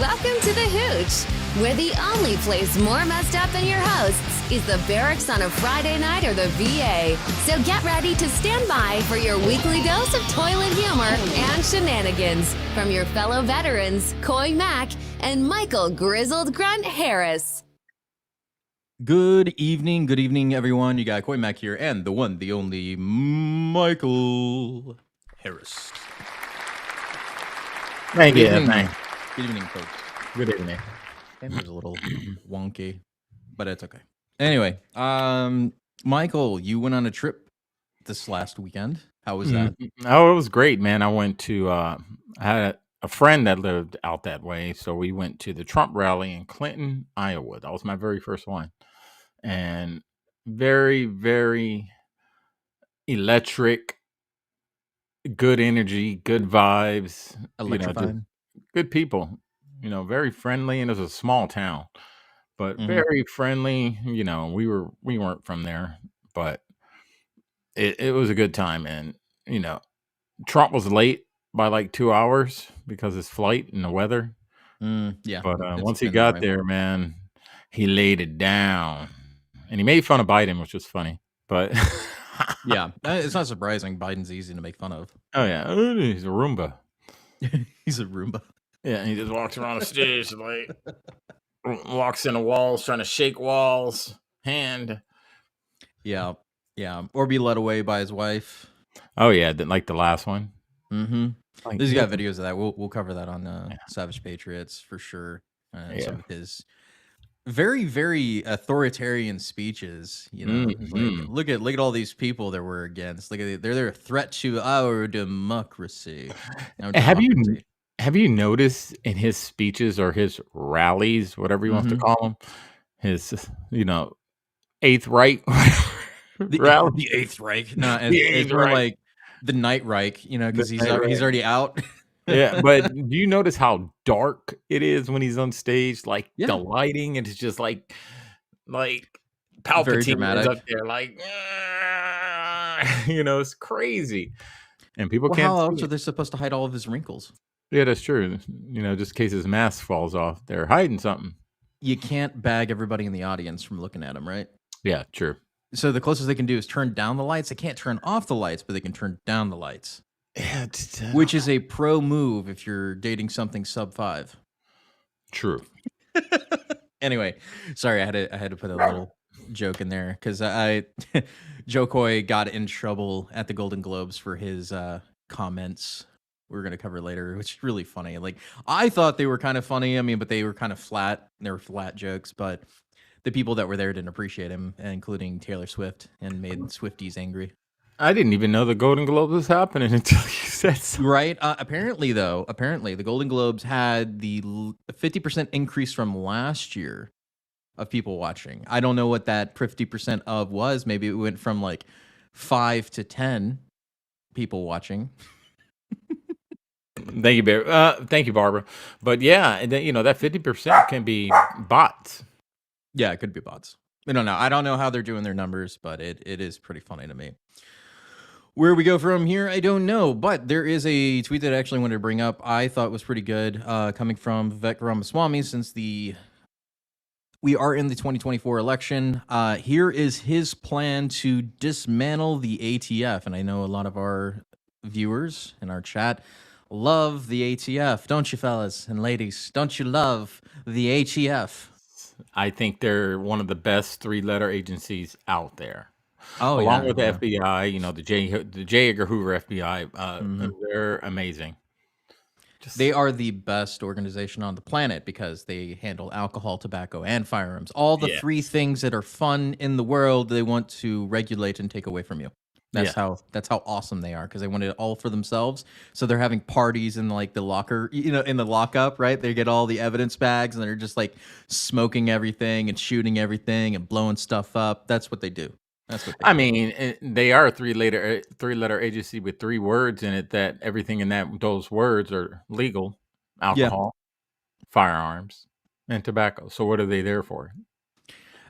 Welcome to the Hooch, where the only place more messed up than your hosts is the barracks on a Friday night or the VA. So get ready to stand by for your weekly dose of toilet humor and shenanigans from your fellow veterans, Coy Mack and Michael Grizzled Grunt Harris. Good evening, everyone. You got Coy Mack here and the one, the only Michael Harris. Thank you. Good evening, folks. Good evening. It was a little wonky, but it's okay. Anyway, Michael, you went on a trip this last weekend. How was that? Oh, it was great, man. I went to I had a friend that lived out that way, so we went to the Trump rally in Clinton, Iowa. That was my very first one. And very, very electric, good energy, good vibes, Electrifying. good people, very friendly, and it was a small town, but very friendly. We weren't from there, but it was a good time. And Trump was late by like 2 hours because his flight and the weather. Yeah, But once he got there, man, he laid it down, and he made fun of Biden, which was funny. But yeah, it's not surprising. Biden's easy to make fun of. Oh yeah, he's a Roomba. He's a Roomba. Yeah, he just walks around the stage like walks in the walls, trying to shake walls, hand. Yeah, or be led away by his wife. Oh yeah, like the last one. Like, he's got videos of that. We'll cover that on Savage Patriots for sure. Some of his very, very authoritarian speeches. Like, look at all these people that we're against. They're a threat to our democracy. Have you noticed in his speeches or his rallies, whatever he wants to call them, his Eighth Reich rally? The Eighth Reich. No, it's more like the Night Reich. Because he's already out. Yeah, but do you notice how dark it is when he's on stage? Like the lighting, and it's just like Palpatine is up there, like it's crazy. And people can't. How else are they supposed to hide all of his wrinkles? Yeah, that's true. Just in case his mask falls off, they're hiding something. You can't bag everybody in the audience from looking at him, right? Yeah, true. So the closest they can do is turn down the lights. They can't turn off the lights, but they can turn down the lights. Yeah, which is a pro move if you're dating something sub 5. True. Anyway, sorry, I had to put a little joke in there because Joe Coy got in trouble at the Golden Globes for his comments. We're gonna cover later, which is really funny. Like, I thought they were kind of funny. I mean, but they were kind of flat. They were flat jokes, but the people that were there didn't appreciate him, including Taylor Swift, and made Swifties angry. I didn't even know the Golden Globes was happening until you said so. Right. Apparently, the Golden Globes had the 50% increase from last year of people watching. I don't know what that 50% of was. Maybe it went from like 5 to 10 people watching. Thank you, Barbara. But yeah, that 50% can be bots. Yeah, it could be bots. I don't know. I don't know how they're doing their numbers, but it is pretty funny to me. Where we go from here, I don't know, but there is a tweet that I actually wanted to bring up. I thought was pretty good, coming from Vivek Ramaswamy, since we are in the 2024 election. Here is his plan to dismantle the ATF, and I know a lot of our viewers in our chat love the ATF, don't you, fellas and ladies? Don't you love the ATF? I think they're one of the best 3-letter agencies out there. Oh, along with the FBI, the J. Edgar Hoover FBI, they're amazing. They are the best organization on the planet because they handle alcohol, tobacco, and firearms. All the 3 things that are fun in the world, they want to regulate and take away from you. That's how awesome they are, because they want it all for themselves. So they're having parties in like the locker, in the lockup, right? They get all the evidence bags and they're just like smoking everything and shooting everything and blowing stuff up. That's what they do. That's what I mean. They are a 3-letter agency with 3 words in it. That everything in those words are legal: alcohol, firearms, and tobacco. So what are they there for?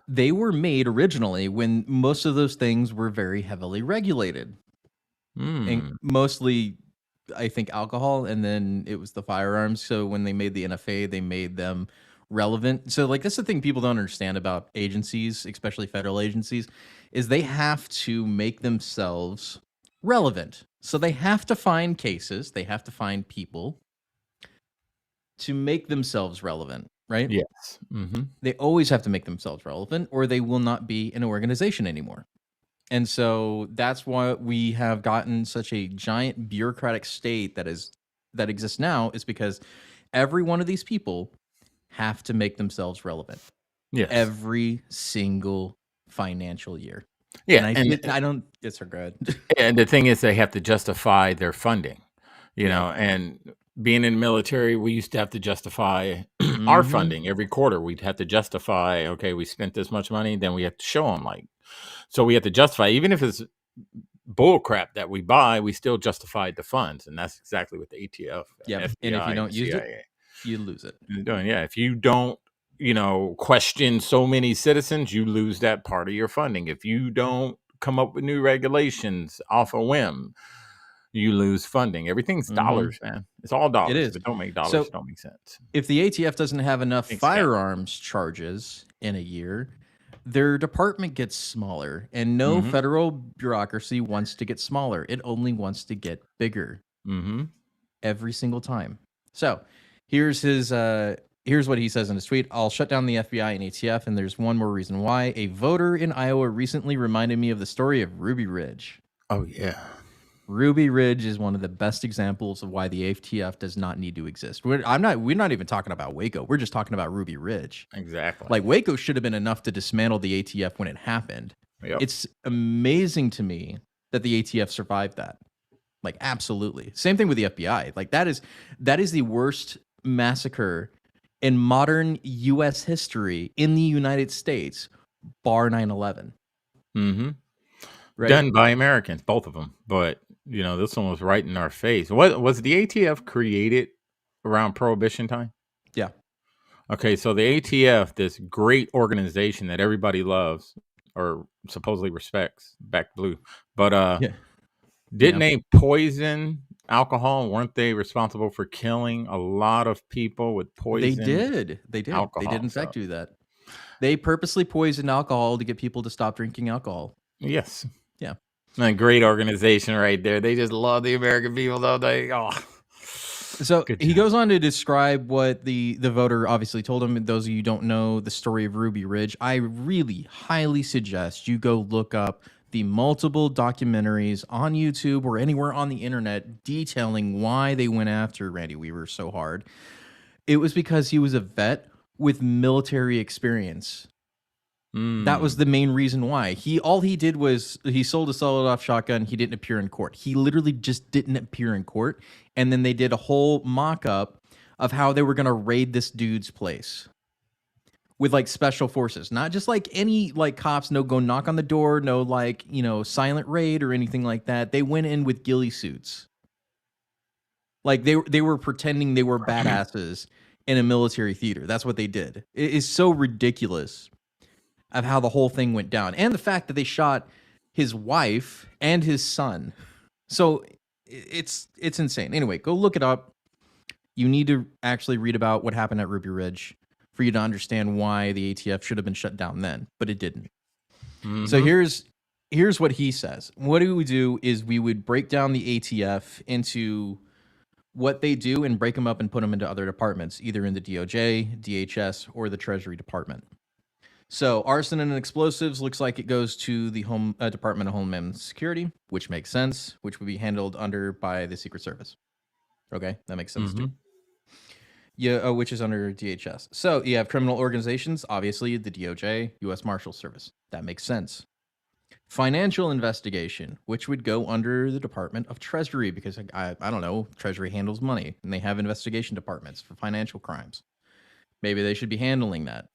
They were made originally when most of those things were very heavily regulated, and mostly I think, alcohol, and then it was the firearms. So when they made the NFA, they made them relevant. So like that's the thing people don't understand about agencies, especially federal agencies, is they have to make themselves relevant. So they have to find cases, they have to find people to make themselves relevant, right? Yes. Mm-hmm. They always have to make themselves relevant or they will not be an organization anymore. And so that's why we have gotten such a giant bureaucratic state that exists now, is because every one of these people have to make themselves relevant Yes. every single financial year. Yeah. And I don't. Yes, sir. Go ahead. And the thing is, they have to justify their funding, and being in the military, we used to have to justify our Mhm. funding every quarter. We'd have to justify, okay, we spent this much money, then we have to show them, so we have to justify, even if it's bull crap that we buy, we still justified the funds. And that's exactly what the ATF, Yep. And if you FBI, don't and use it, CIA you lose it. is doing. Yeah. If you don't, question so many citizens, you lose that part of your funding. If you don't come up with new regulations off a whim, you lose funding. Everything's dollars, man. It's all It dollars. is. If it don't make dollars, So it don't make sense. if the ATF doesn't have enough Makes sense. firearms charges in a year, their department gets smaller, and no Mhm. federal bureaucracy wants to get smaller. It only wants to get bigger Mm-hmm. every single time. So here's what he says in his tweet. I'll shut down the FBI and ATF, and there's one more reason why. A voter in Iowa recently reminded me of the story of Ruby Ridge. Oh yeah. Ruby Ridge is one of the best examples of why the ATF does not need to exist. We're not even talking about Waco. We're just talking about Ruby Ridge. Exactly. Like Waco should have been enough to dismantle the ATF when it happened. Yep. It's amazing to me that the ATF survived that. Like absolutely. Same thing with the FBI. Like that is the worst massacre in modern US history in the United States, bar 9/11. Mm-hmm. Right? Done by Americans, both of them. But this one was right in our face. What was the ATF created around Prohibition time? Yeah. Okay, so the ATF, this great organization that everybody loves or supposedly respects, back blue, but Yeah. didn't they poison alcohol? Weren't they responsible for killing a lot of people with poison? They did. Alcohol, They did in fact so. do that. They purposely poisoned alcohol to get people to stop drinking alcohol. Yes. Yeah. A great organization right there. They just love the American people, though. So he goes on to describe what the voter obviously told him. Those of you who don't know the story of Ruby Ridge, I really highly suggest you go look up the multiple documentaries on YouTube or anywhere on the internet detailing why they went after Randy Weaver so hard. It was because he was a vet with military experience. That was the main reason why. All he did was he sold a sawed-off shotgun. He didn't appear in court. He literally just didn't appear in court. And then they did a whole mock-up of how they were going to raid this dude's place with like special forces, not just like any like cops. No, go knock on the door. No, like silent raid or anything like that. They went in with ghillie suits. Like they were pretending they were badasses in a military theater. That's what they did. It is so ridiculous of how the whole thing went down, and the fact that they shot his wife and his son. So it's insane. Anyway, go look it up. You need to actually read about what happened at Ruby Ridge for you to understand why the ATF should have been shut down then, but it didn't. Mm-hmm. So here's what he says. What we would do is we would break down the ATF into what they do and break them up and put them into other departments, either in the DOJ, DHS, or the Treasury Department. So arson and explosives looks like it goes to the Department of Homeland Security, which makes sense, which would be handled by the Secret Service. Okay, that makes sense too. Yeah, which is under DHS. So you have criminal organizations, obviously the DOJ, U.S. Marshal Service. That makes sense. Financial investigation, which would go under the Department of Treasury, because I don't know, Treasury handles money, and they have investigation departments for financial crimes. Maybe they should be handling that.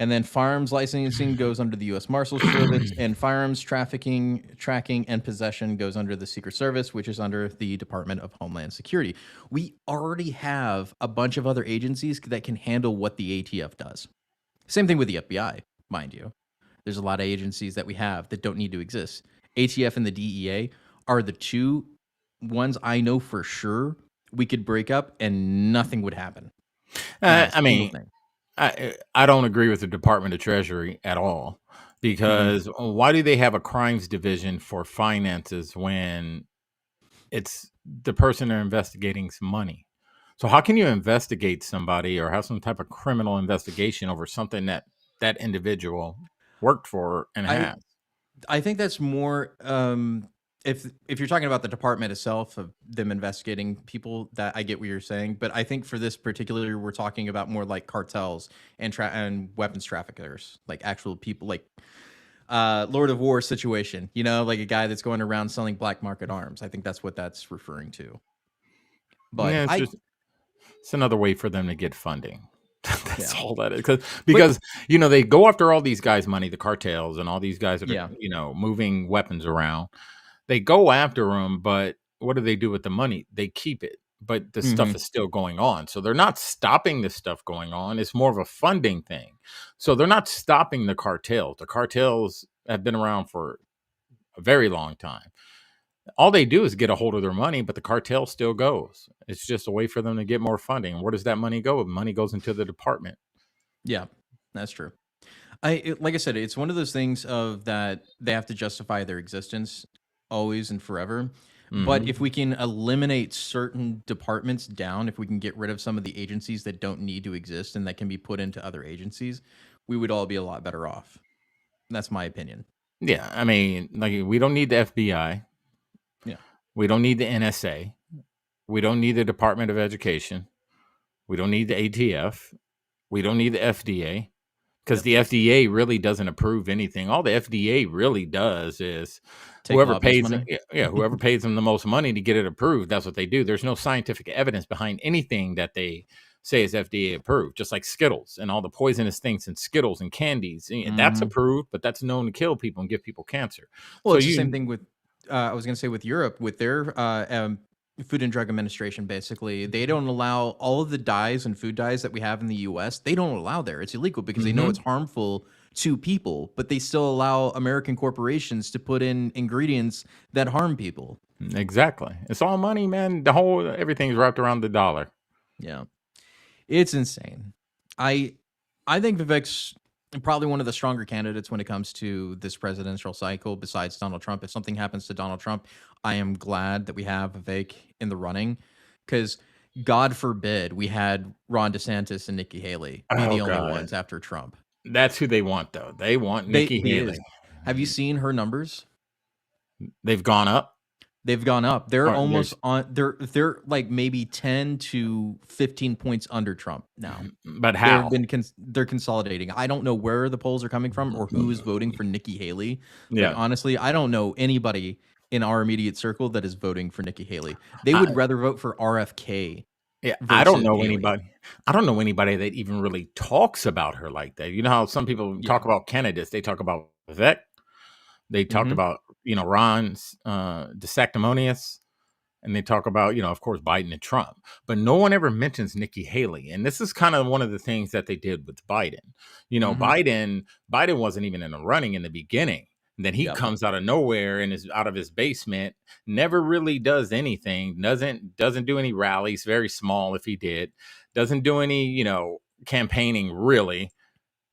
And then firearms licensing goes under the U.S. Marshals Service, and firearms trafficking, tracking, and possession goes under the Secret Service, which is under the Department of Homeland Security. We already have a bunch of other agencies that can handle what the ATF does. Same thing with the FBI, mind you. There's a lot of agencies that we have that don't need to exist. ATF and the DEA are the two ones I know for sure we could break up and nothing would happen. Not a I single mean, thing. I don't agree with the Department of Treasury at all because why do they have a crimes division for finances when it's the person they're investigating's money? So how can you investigate somebody or have some type of criminal investigation over something that that individual worked for and I has? I think that's more if you're talking about the department itself of them investigating people, that I get what you're saying, but I think for this particular we're talking about more like cartels and weapons traffickers, like actual people like Lord of War situation, like a guy that's going around selling black market arms. I think that's what that's referring to. But Yeah, I it's another way for them to get funding. That's yeah. all that is. Because But because they go after all these guys' money, the cartels and all these guys that are yeah. moving weapons around. They go after them, but what do they do with the money? They keep it, but the stuff Mhm. is still going on. So they're not stopping the stuff going on. It's more of a funding thing. So they're not stopping the cartels. The cartels have been around for a very long time. All they do is get a hold of their money, but the cartel still goes. It's just a way for them to get more funding. Where does that money go? Money goes into the department. Yeah. That's true. Like I said, it's one of those things of that they have to justify their existence always and forever. But if Hmm. we can eliminate certain departments down, if we can get rid of some of the agencies that don't need to exist and that can be put into other agencies, we would all be a lot better off. That's my opinion. Yeah, I mean, like we don't need the FBI. Yeah. We don't need the NSA. We don't need the Department of Education. We don't need the ATF. We don't need the FDA because Yep. the FDA really doesn't approve anything. All the FDA really does is Take whoever lobbyist pays money. whoever pays them the most money to get it approved, that's what they do. There's no scientific evidence behind anything that they say is FDA approved, just like Skittles and all the poisonous things in Skittles and candies. That's Hmm. approved, but that's known to kill people and give people cancer. Well, So it's the same you thing with I was going to say with Europe with their Food and Drug Administration. Basically, they don't allow all of the dyes and food dyes that we have in the U.S. They don't allow there. It's illegal because they know it's Mhm. harmful to people, but they still allow American corporations to put in ingredients that harm people. Exactly. It's all money, man. The whole everything's wrapped around the dollar. Yeah, it's insane. I I think Vivek's probably one of the stronger candidates when it comes to this presidential cycle, besides Donald Trump. If something happens to Donald Trump, I am glad that we have Vivek in the running, because God forbid we had Ron DeSantis and Nikki Haley be Oh the only god. ones after Trump. That's who they want though. They want They Nikki he Haley. is. Have you seen her numbers? They've gone up. They've gone up. They're Or almost there's on. They're like maybe 10 to 15 points under Trump now. but how? They're consolidating. I don't know where the polls are coming from or who is voting for Nikki Haley. Like Yeah. honestly, I don't know anybody in our immediate circle that is voting for Nikki Haley. They I would rather vote for RFK yeah, I don't versus know Haley. anybody. I don't know anybody that even really talks about her like that. You know how some people talk Yeah. about candidates, they talk about Vivek, they talked Hmm. about, Ron's DeSanctimonious, and they talk about, of course, Biden and Trump, but no one ever mentions Nikki Haley. And this is kind of one of the things that they did with Biden. Hmm. Biden wasn't even in the running in the beginning. And then he Yep. comes out of nowhere and is out of his basement, never really does anything, doesn't do any rallies, very small if he did, doesn't do any, campaigning really,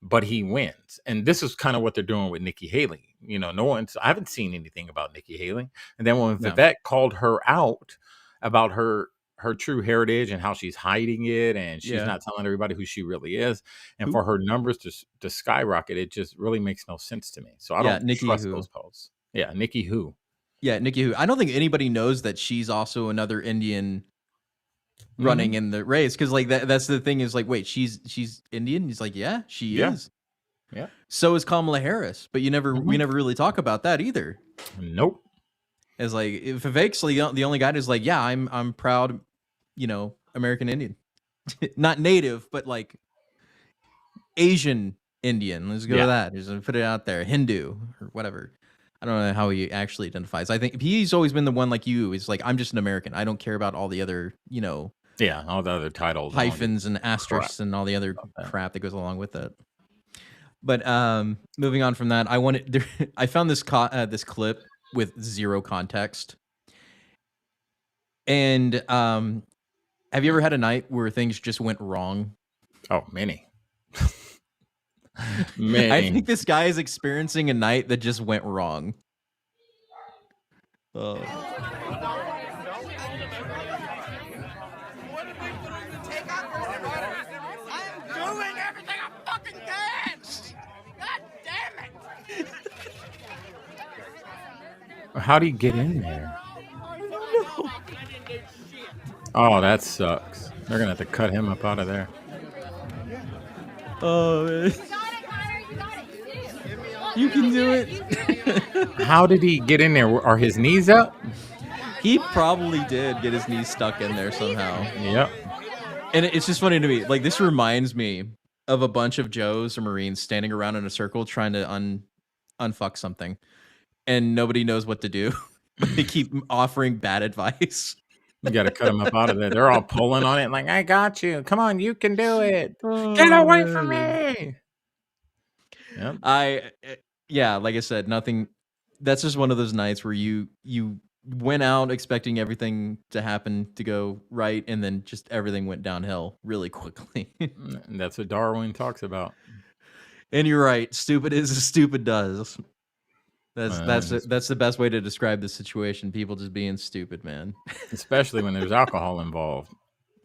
but he wins. And this is kind of what they're doing with Nikki Haley. I haven't seen anything about Nikki Haley. And then when Yeah. Vivek called her out about her true heritage and how she's hiding it and she's Yeah. not telling everybody who she really is, and Who? for her numbers to skyrocket, it just really makes no sense to me. So I Yeah. don't Nikki trust who? those polls. Yeah, Nikki who? Yeah. Nikki who? I don't think anybody knows that she's also another Indian running Hmm. in the race, because like that's the thing is like, wait, she's Indian. He's like, yeah, she Yeah, is. yeah. So is Kamala Harris, but we Hmm. never really talk about that either. Nope. As like if Vivek's the only guy who's like, yeah, I'm proud, American Indian, not native, but like Asian Indian. Let's go with Yeah. that. Just put it out there, Hindu or whatever. I don't know how he actually identifies. I think he's always been the one like you. Is like, I'm just an American. I don't care about all the other, Yeah. All the other titles. I don't give hyphens and a crap asterisks and all the other about that. crap that goes along with it. But moving on from that, I found this clip with zero context. And have you ever had a night where things just went wrong? Oh, many. I Many. think this guy is experiencing a night that just went wrong. Oh. Doing everything I fucking can! God damn it! How'd he get in there? Oh, that sucks. They're gonna have to cut him up out of there. Oh, man. You can do it. How did he get in there? Are his knees up? He probably did get his knees stuck in there somehow. Yep. And it's just funny to me. Like, this reminds me of a bunch of Joes or Marines standing around in a circle trying to unfuck something. And nobody knows what to do. They keep offering bad advice. You got to cut them up out of there. They're all pulling on it like, I got you. Come on, you can do it. Get away from me. Yep. Yeah, like I said, nothing. That's just one of those nights where you went out expecting everything to happen to go right, and then just everything went downhill really quickly. And that's what Darwin talks about. And you're right. Stupid is as stupid does. That's the best way to describe the situation. People just being stupid, man. Especially when there's alcohol involved.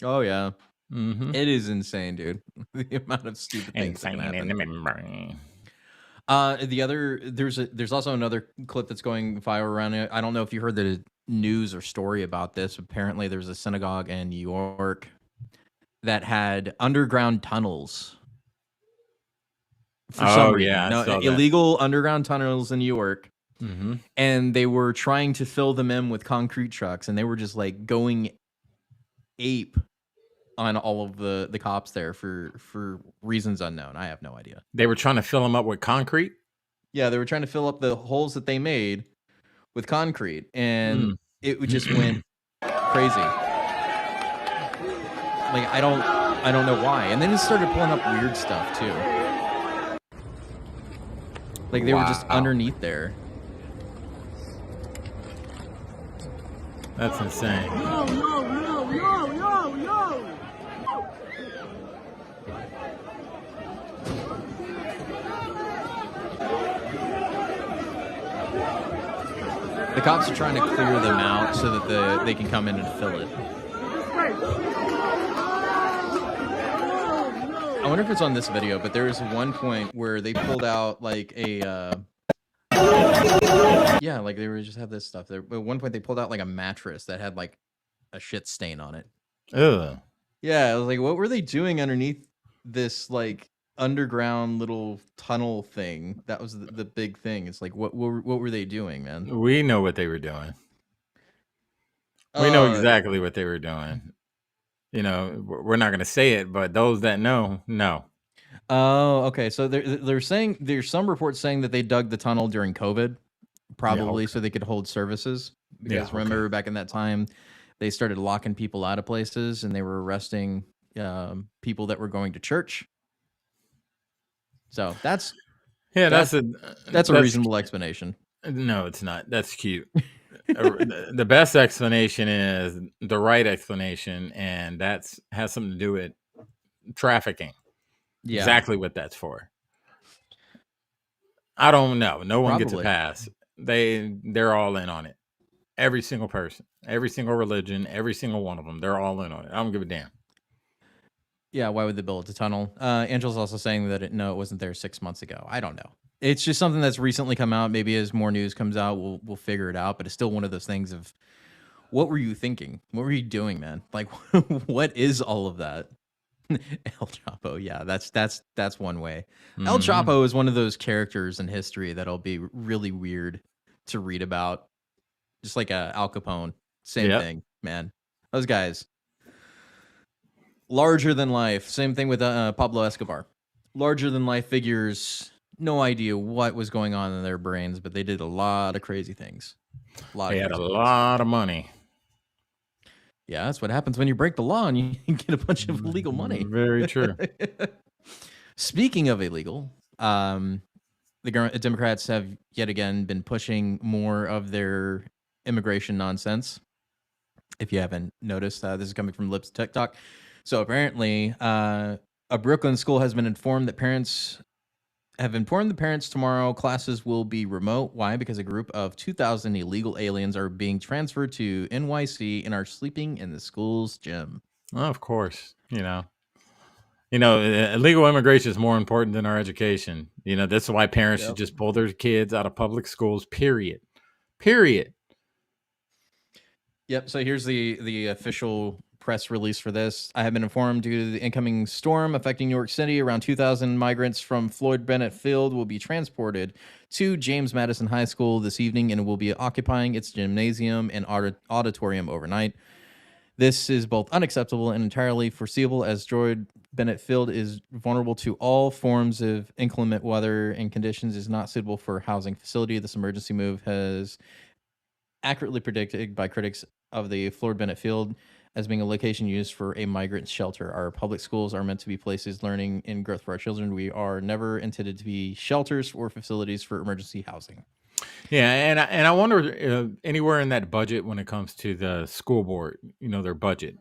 Oh yeah, Mm-hmm. it is insane, dude. The amount of stupid things that can Insane in happen. the memory. There's also another clip that's going viral around it. I don't know if you heard the news or story about this. Apparently, there's a synagogue in New York that had underground tunnels. For some reason. Yeah, I saw that. Illegal underground tunnels in New York. Mm-hmm. And they were trying to fill them in with concrete trucks, and they were just like going ape on all of the cops there for reasons unknown. I have no idea. They were trying to fill them up with concrete? Yeah, they were trying to fill up the holes that they made with concrete, and it just went crazy. Like I don't know why. And then it started pulling up weird stuff too. Like they were just underneath there. That's insane. The cops are trying to clear them out so that they can come in and fill it. I wonder if it's on this video, but there is one point where they pulled out like a yeah, like they were just have this stuff there. But at one point they pulled out like a mattress that had like a shit stain on it. Ugh. Yeah, I was like, what were they doing underneath this like underground little tunnel thing? That was the big thing. It's like what were they doing, man? We know what they were doing. We know exactly what they were doing. You know, we're not going to say it, but those that know. Oh, okay. So they're saying there's some reports saying that they dug the tunnel during COVID, probably so they could hold services. Because remember back in that time, they started locking people out of places and they were arresting people that were going to church. So that's a reasonable explanation. No, it's not. That's cute. The best explanation is the right explanation, and has something to do with trafficking. Yeah. Exactly what that's for. I don't know. No one gets a pass. They're all in on it. Every single person, every single religion, every single one of them, they're all in on it. I don't give a damn. Yeah, why would they build a tunnel? Angel's also saying that it wasn't there 6 months ago. I don't know. It's just something that's recently come out. Maybe as more news comes out, we'll figure it out. But it's still one of those things of, what were you thinking? What were you doing, man? Like, what is all of that? El Chapo, yeah, that's one way. Mm-hmm. El Chapo is one of those characters in history that'll be really weird to read about. Just like Al Capone, same thing, man. Those guys, larger than life. Same thing with Pablo Escobar, larger than life figures. No idea what was going on in their brains, but they did a lot of crazy things. They had a lot of money. Yeah, that's what happens when you break the law and you get a bunch of illegal money. Very true. Speaking of illegal, the Democrats have yet again been pushing more of their immigration nonsense. If you haven't noticed, this is coming from Lips TikTok. So apparently, a Brooklyn school has been informed that parents have informed the parents tomorrow classes will be remote. Why? Because a group of 2,000 illegal aliens are being transferred to NYC and are sleeping in the school's gym. Well, of course, illegal immigration is more important than our education. That's why parents should just pull their kids out of public schools. Period. Yep. So here's the official press release for this. I have been informed due to the incoming storm affecting New York City, around 2,000 migrants from Floyd Bennett Field will be transported to James Madison High School this evening and will be occupying its gymnasium and auditorium overnight. This is both unacceptable and entirely foreseeable, as Floyd Bennett Field is vulnerable to all forms of inclement weather and conditions, is not suitable for housing facility. This emergency move has accurately predicted by critics of the Floyd Bennett Field as being a location used for a migrant shelter. Our public schools are meant to be places learning and growth for our children. We are never intended to be shelters or facilities for emergency housing. Yeah, and I wonder anywhere in that budget when it comes to the school board, their budget.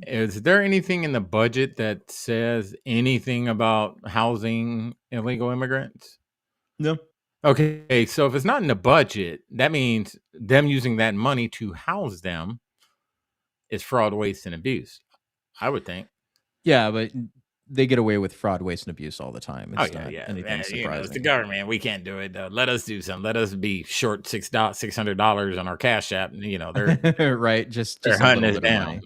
Is there anything in the budget that says anything about housing illegal immigrants? No. Okay, so if it's not in the budget, that means them using that money to house them is fraud, waste, and abuse, I would think. Yeah, but they get away with fraud, waste, and abuse all the time. It's anything surprising. It's the government. We can't do it. Let us do something. Let us be short $600 on our Cash App. They're right. Just they're hunting us down.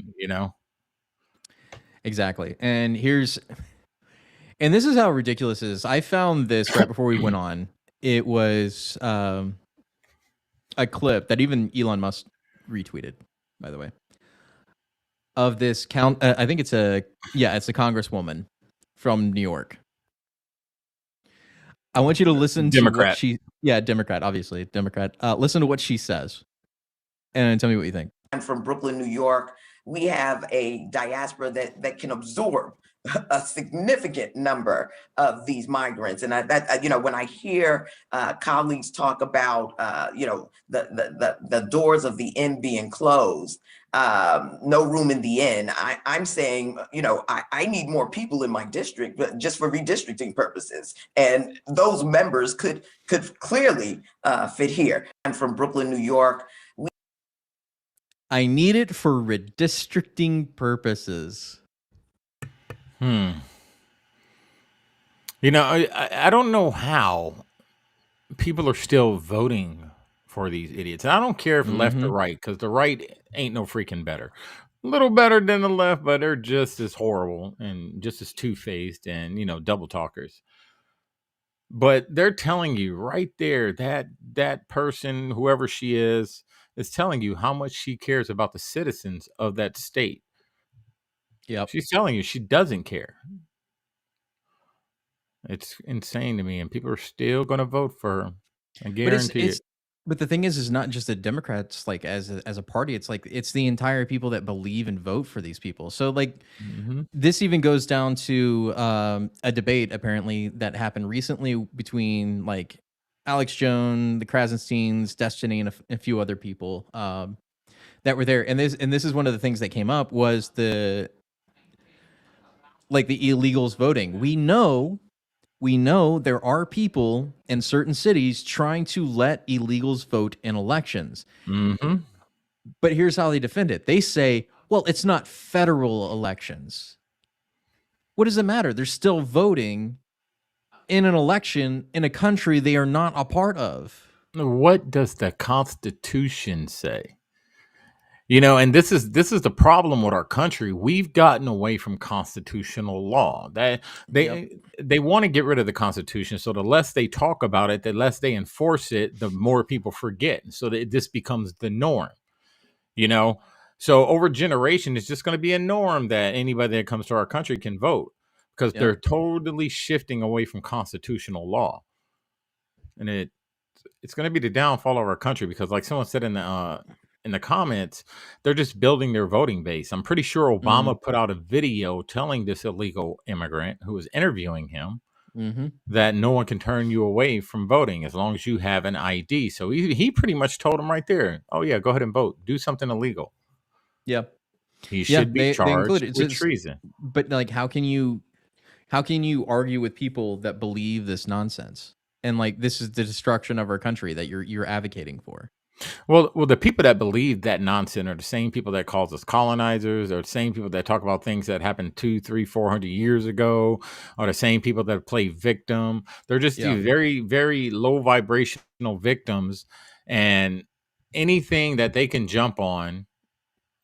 Exactly. And this is how ridiculous it is. I found this right before we went on. It was a clip that even Elon Musk retweeted, by the way, of this I think it's a congresswoman from New York. I want you to listen to what Democrat, obviously Democrat. Listen to what she says and tell me what you think. I'm from Brooklyn, New York. We have a diaspora that can absorb a significant number of these migrants. And when I hear colleagues talk about, the doors of the inn being closed, no room in the inn, I'm saying, I need more people in my district, but just for redistricting purposes. And those members could clearly fit here. I'm from Brooklyn, New York. I need it for redistricting purposes. I don't know how people are still voting for these idiots. And I don't care if left or right, because the right ain't no freaking better. A little better than the left, but they're just as horrible and just as two-faced and, double talkers. But they're telling you right there that person, whoever she is telling you how much she cares about the citizens of that state. Yep. She's telling you she doesn't care. It's insane to me, and people are still going to vote for her. I guarantee it. But the thing is not just the Democrats, like as a party. It's like it's the entire people that believe and vote for these people. So this even goes down to a debate apparently that happened recently between like Alex Jones, the Krasensteins, Destiny, and a few other people that were there. And this is one of the things that came up was the illegals voting. We know there are people in certain cities trying to let illegals vote in elections. But here's how they defend it. They say, well, it's not federal elections. What does it matter? They're still voting in an election in a country they are not a part of. What does the Constitution say? And this is the problem with our country. We've gotten away from constitutional law. That they want to get rid of the Constitution. So the less they talk about it, the less they enforce it, the more people forget. So that this becomes the norm. So over generation, it's just going to be a norm that anybody that comes to our country can vote, because they're totally shifting away from constitutional law. And it's going to be the downfall of our country, because like someone said in the comments, they're just building their voting base. I'm pretty sure Obama put out a video telling this illegal immigrant who was interviewing him that no one can turn you away from voting as long as you have an ID. So he pretty much told him right there, oh yeah, go ahead and vote. Do something illegal. Yeah. He Yeah. should be They include charged it. with treason. But like, how can you argue with people that believe this nonsense? And like, this is the destruction of our country that you're advocating for. Well, the people that believe that nonsense are the same people that calls us colonizers, or the same people that talk about things that happened 200, 300, 400 years ago, or the same people that play victim. They're just these very, very low vibrational victims, and anything that they can jump on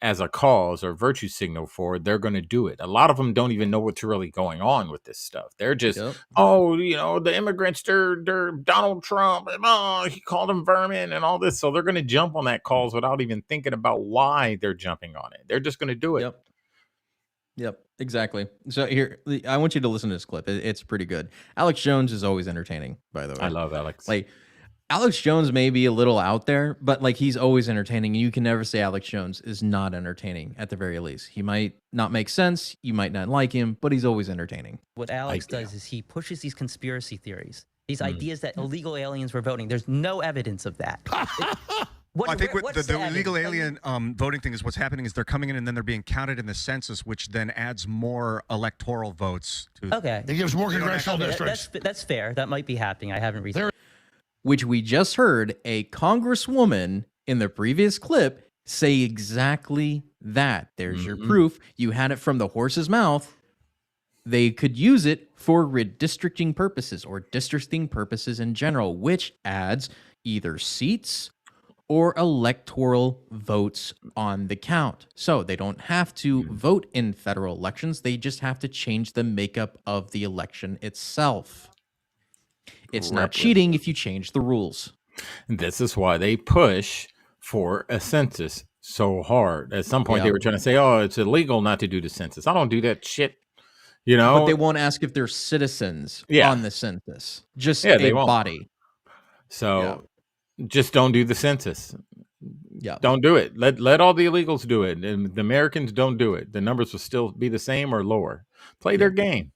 as a cause or virtue signal for, they're going to do it. A lot of them don't even know what's really going on with this stuff. They're just, oh, the immigrants, they're Donald Trump, and he called them vermin and all this. So they're going to jump on that cause without even thinking about why they're jumping on it. They're just going to do it. Yep, exactly. So here, I want you to listen to this clip. It's pretty good. Alex Jones is always entertaining, by the way. I love Alex. Like, Alex Jones may be a little out there, but like, he's always entertaining. You can never say Alex Jones is not entertaining, at the very least. He might not make sense, you might not like him, but he's always entertaining. What Alex does is he pushes these conspiracy theories, these ideas that illegal aliens were voting. There's no evidence of that. I think the illegal alien voting thing is what's happening is they're coming in and then they're being counted in the census, which then adds more electoral votes. Okay. It gives more congressional districts. That's fair. That might be happening. I haven't researched. Which we just heard a congresswoman in the previous clip say exactly that. There's your proof. You had it from the horse's mouth. They could use it for redistricting purposes or districting purposes in general, which adds either seats or electoral votes on the count. So they don't have to vote in federal elections. They just have to change the makeup of the election itself. It's not cheating if you change the rules. This is why they push for a census so hard. At some point, they were trying to say, oh, it's illegal not to do the census. I don't do that shit. But they won't ask if they're citizens on the census. Just a body. So just don't do the census. Yeah. Don't do it. Let all the illegals do it. And the Americans don't do it. The numbers will still be the same or lower. Play their game.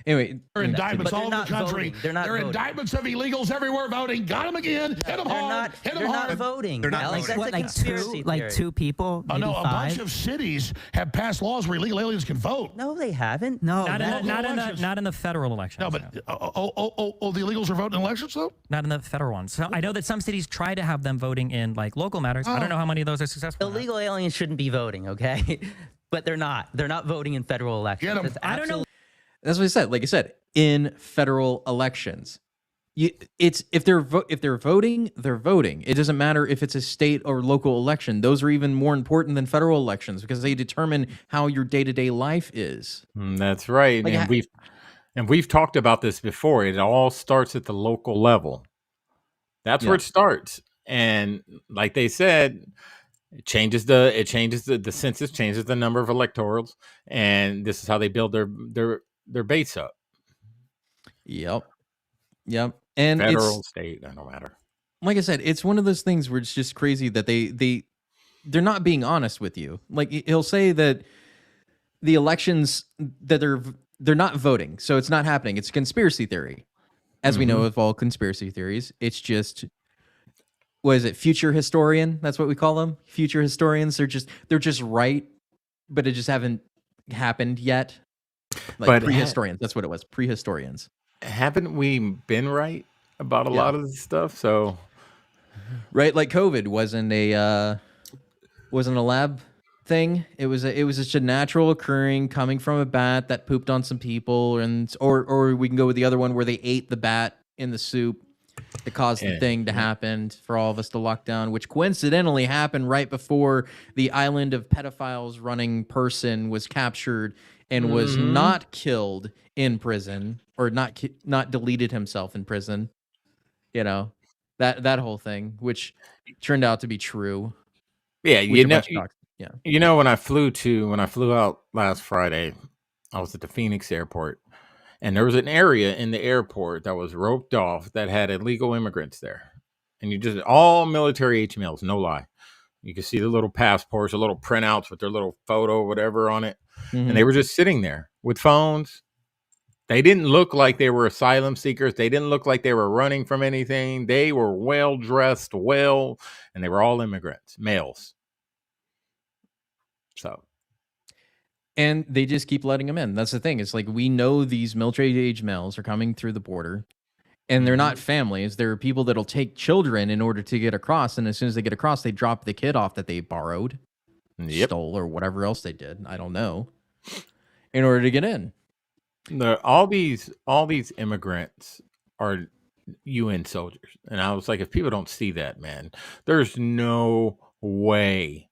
Anyway, they're indictments all over the country. They're not voting. Indictments of illegals everywhere voting. Got them again. Hit them hard. Hit them hard. Not voting. They're not Alex, voting. that's a conspiracy theory. two people? Oh, no, a bunch of cities have passed laws where illegal aliens can vote. No, they haven't. No, not in the federal elections. No, but the illegals are voting in elections though. Not in the federal ones. So I know that some cities try to have them voting in like local matters. I don't know how many of those are successful. Illegal aliens shouldn't be voting, okay? But they're not. They're not voting in federal elections. I don't know. That's what I said. Like I said, in federal elections, if they're voting, they're voting. It doesn't matter if it's a state or local election. Those are even more important than federal elections because they determine how your day-to-day life is. That's right. Like, and we've talked about this before. It all starts at the local level. That's where it starts. And like they said, it changes the census, changes the number of electorals, and this is how they build their base up. Yep. And federal, state, that don't matter. Like I said, it's one of those things where it's just crazy that they're not being honest with you. Like he'll say that the elections that they're not voting, so it's not happening. It's a conspiracy theory. As we know of all conspiracy theories, it's just, what is it, future historian? That's what we call them. Future historians. They're just right, but it just haven't happened yet. Like prehistorians. That's what it was. Prehistorians. Haven't we been right about a lot of this stuff? So, right, like COVID wasn't a lab thing. It was just a natural occurring coming from a bat that pooped on some people, or we can go with the other one where they ate the bat in the soup that caused the thing to happen for all of us to lock down, which coincidentally happened right before the island of pedophiles running person was captured and was not killed in prison, or not deleted himself in prison. You know, that whole thing, which turned out to be true. Yeah, You know, when I flew out last Friday, I was at the Phoenix airport, and there was an area in the airport that was roped off that had illegal immigrants there, and you just all military HMLs, no lie. You can see the little passports, the little printouts with their little photo, whatever on it. And they were just sitting there with phones. They didn't look like they were asylum seekers. They didn't look like they were running from anything. They were well dressed, and they were all immigrants, males. So, and they just keep letting them in. That's the thing. It's like, we know these military age males are coming through the border, and they're not families. They're people that'll take children in order to get across. And as soon as they get across, they drop the kid off that they borrowed, stole, or whatever else they did. I don't know. In order to get in. All these immigrants are UN soldiers. And I was like, if people don't see that, man, there's no way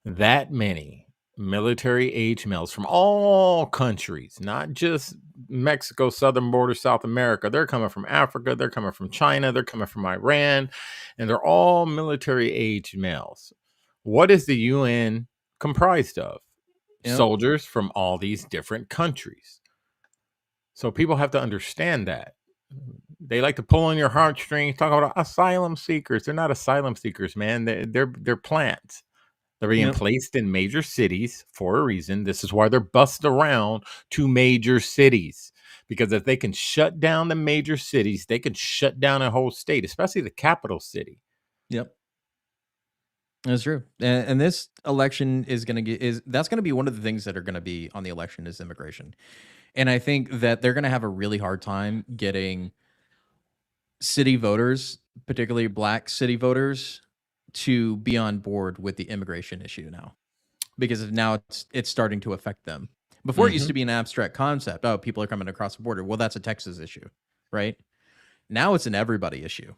that many military age males from all countries, not just Mexico, southern border, South America. They're coming from Africa, they're coming from China, they're coming from Iran, and they're all military age males. What is the UN comprised of? Soldiers from all these different countries. So people have to understand that. They like to pull on your heartstrings, talk about asylum seekers. They're not asylum seekers, man. They're plants. They're being placed in major cities for a reason. This is why they're bussed around to major cities. Because if they can shut down the major cities, they can shut down a whole state, especially the capital city. Yep. That's true. And this election is going to that's going to be one of the things that are going to be on the election is immigration. And I think that they're going to have a really hard time getting city voters, particularly black city voters, to be on board with the immigration issue now, because now it's starting to affect them. Before it used to be an abstract concept. Oh, people are coming across the border. Well, that's a Texas issue, right? Now it's an everybody issue.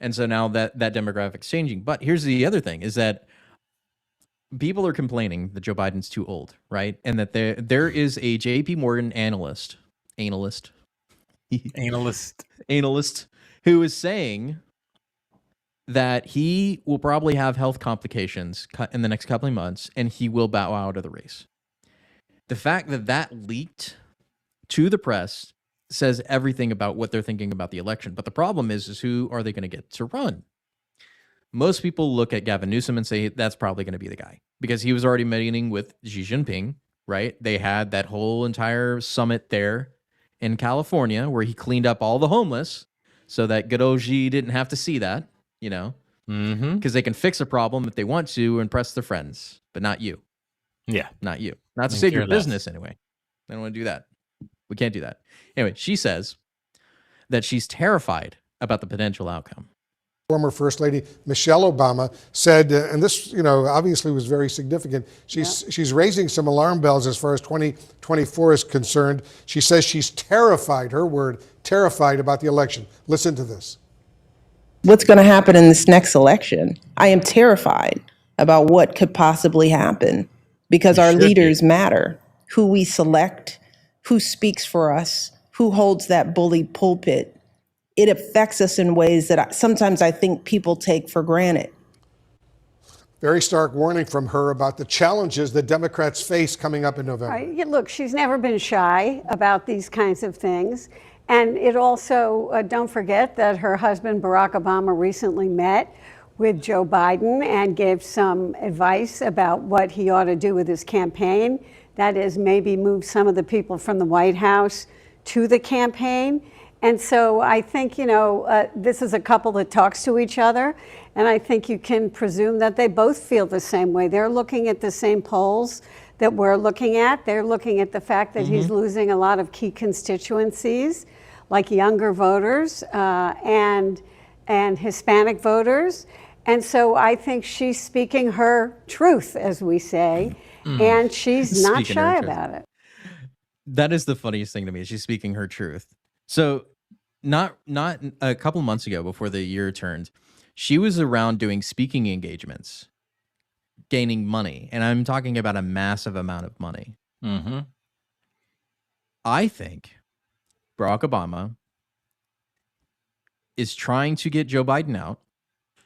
And so now that demographic's changing. But here's the other thing is that people are complaining that Joe Biden's too old, right? And that there is a JP Morgan analyst who is saying that he will probably have health complications in the next couple of months, and he will bow out of the race. The fact that leaked to the press says everything about what they're thinking about the election. But the problem is who are they going to get to run? Most people look at Gavin Newsom and say that's probably going to be the guy, because he was already meeting with Xi Jinping, right? They had that whole entire summit there in California where he cleaned up all the homeless so that good old Xi didn't have to see that, because they can fix a problem if they want to impress their friends, but not you. Yeah. Not you. Not to save your business anyway. They don't want to do that. We can't do that. Anyway, she says that she's terrified about the potential outcome. Former First Lady Michelle Obama said, and this, obviously was very significant. She's raising some alarm bells as far as 2024 is concerned. She says she's terrified, her word, terrified about the election. Listen to this. What's going to happen in this next election? I am terrified about what could possibly happen, because our leaders matter. Who we select, who speaks for us, who holds that bully pulpit. It affects us in ways that sometimes I think people take for granted. Very stark warning from her about the challenges that Democrats face coming up in November. Right. Look, she's never been shy about these kinds of things. And it also, don't forget that her husband, Barack Obama, recently met with Joe Biden and gave some advice about what he ought to do with his campaign. That is, maybe move some of the people from the White House to the campaign. And so I think, this is a couple that talks to each other. And I think you can presume that they both feel the same way. They're looking at the same polls that we're looking at. They're looking at the fact that he's losing a lot of key constituencies, like younger voters and Hispanic voters. And so I think she's speaking her truth, as we say, and she's not shy about it. That is the funniest thing to me. She's speaking her truth. So not a couple months ago, before the year turned, she was around doing speaking engagements, gaining money. And I'm talking about a massive amount of money. I think Barack Obama is trying to get Joe Biden out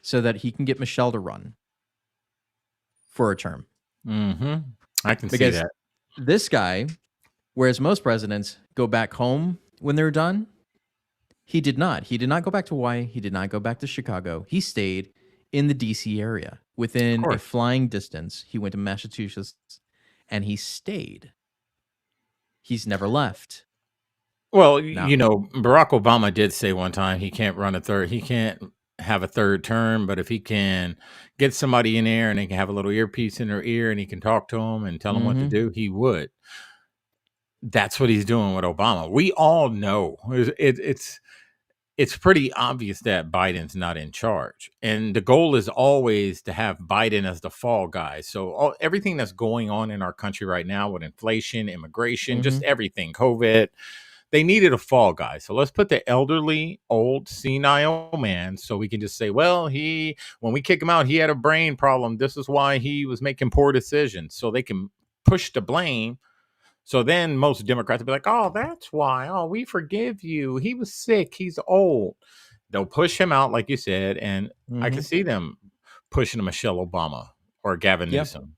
so that he can get Michelle to run for a term. I can see that. This guy, whereas most presidents go back home when they're done, he did not. He did not go back to Hawaii. He did not go back to Chicago. He stayed in the DC area within a flying distance. He went to Massachusetts and he stayed. He's never left. Well, Barack Obama did say one time he can't run a third. He can't have a third term, but if he can get somebody in there and they can have a little earpiece in their ear and he can talk to them and tell them what to do, he would. That's what he's doing with Obama. We all know it's pretty obvious that Biden's not in charge. And the goal is always to have Biden as the fall guy. So everything that's going on in our country right now with inflation, immigration, just everything, COVID, they needed a fall guy. So let's put the elderly, old, senile man so we can just say, well, when we kick him out, he had a brain problem. This is why he was making poor decisions. So they can push the blame. So then most Democrats will be like, oh, that's why. Oh, we forgive you. He was sick. He's old. They'll push him out, like you said. And I can see them pushing a Michelle Obama or Gavin Newsom.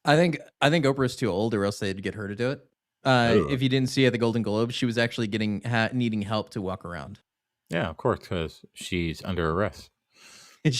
I think Oprah's too old, or else they'd get her to do it. If you didn't see at the Golden Globes, she was actually needing help to walk around. Yeah, of course, because she's under arrest. And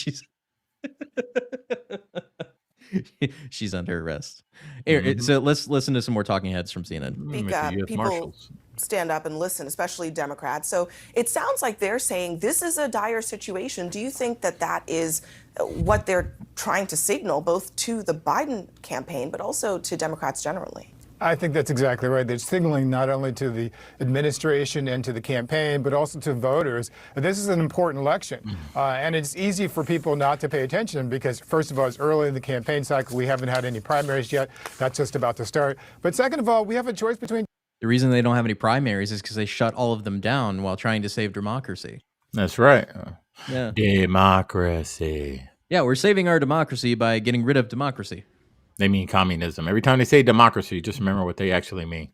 she's under arrest. So let's listen to some more talking heads from CNN. People stand up and listen, especially Democrats. So it sounds like they're saying this is a dire situation. Do you think that is what they're trying to signal, both to the Biden campaign, but also to Democrats generally? I think that's exactly right. They're signaling not only to the administration and to the campaign, but also to voters. This is an important election. And it's easy for people not to pay attention because, first of all, it's early in the campaign cycle. We haven't had any primaries yet. That's just about to start. But second of all, we have a choice between... The reason they don't have any primaries is because they shut all of them down while trying to save democracy. That's right. Yeah. Democracy. Yeah, we're saving our democracy by getting rid of democracy. They mean communism. Every time they say democracy, just remember what they actually mean.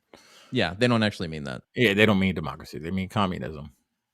Yeah, they don't actually mean that. Yeah, they don't mean democracy. They mean communism.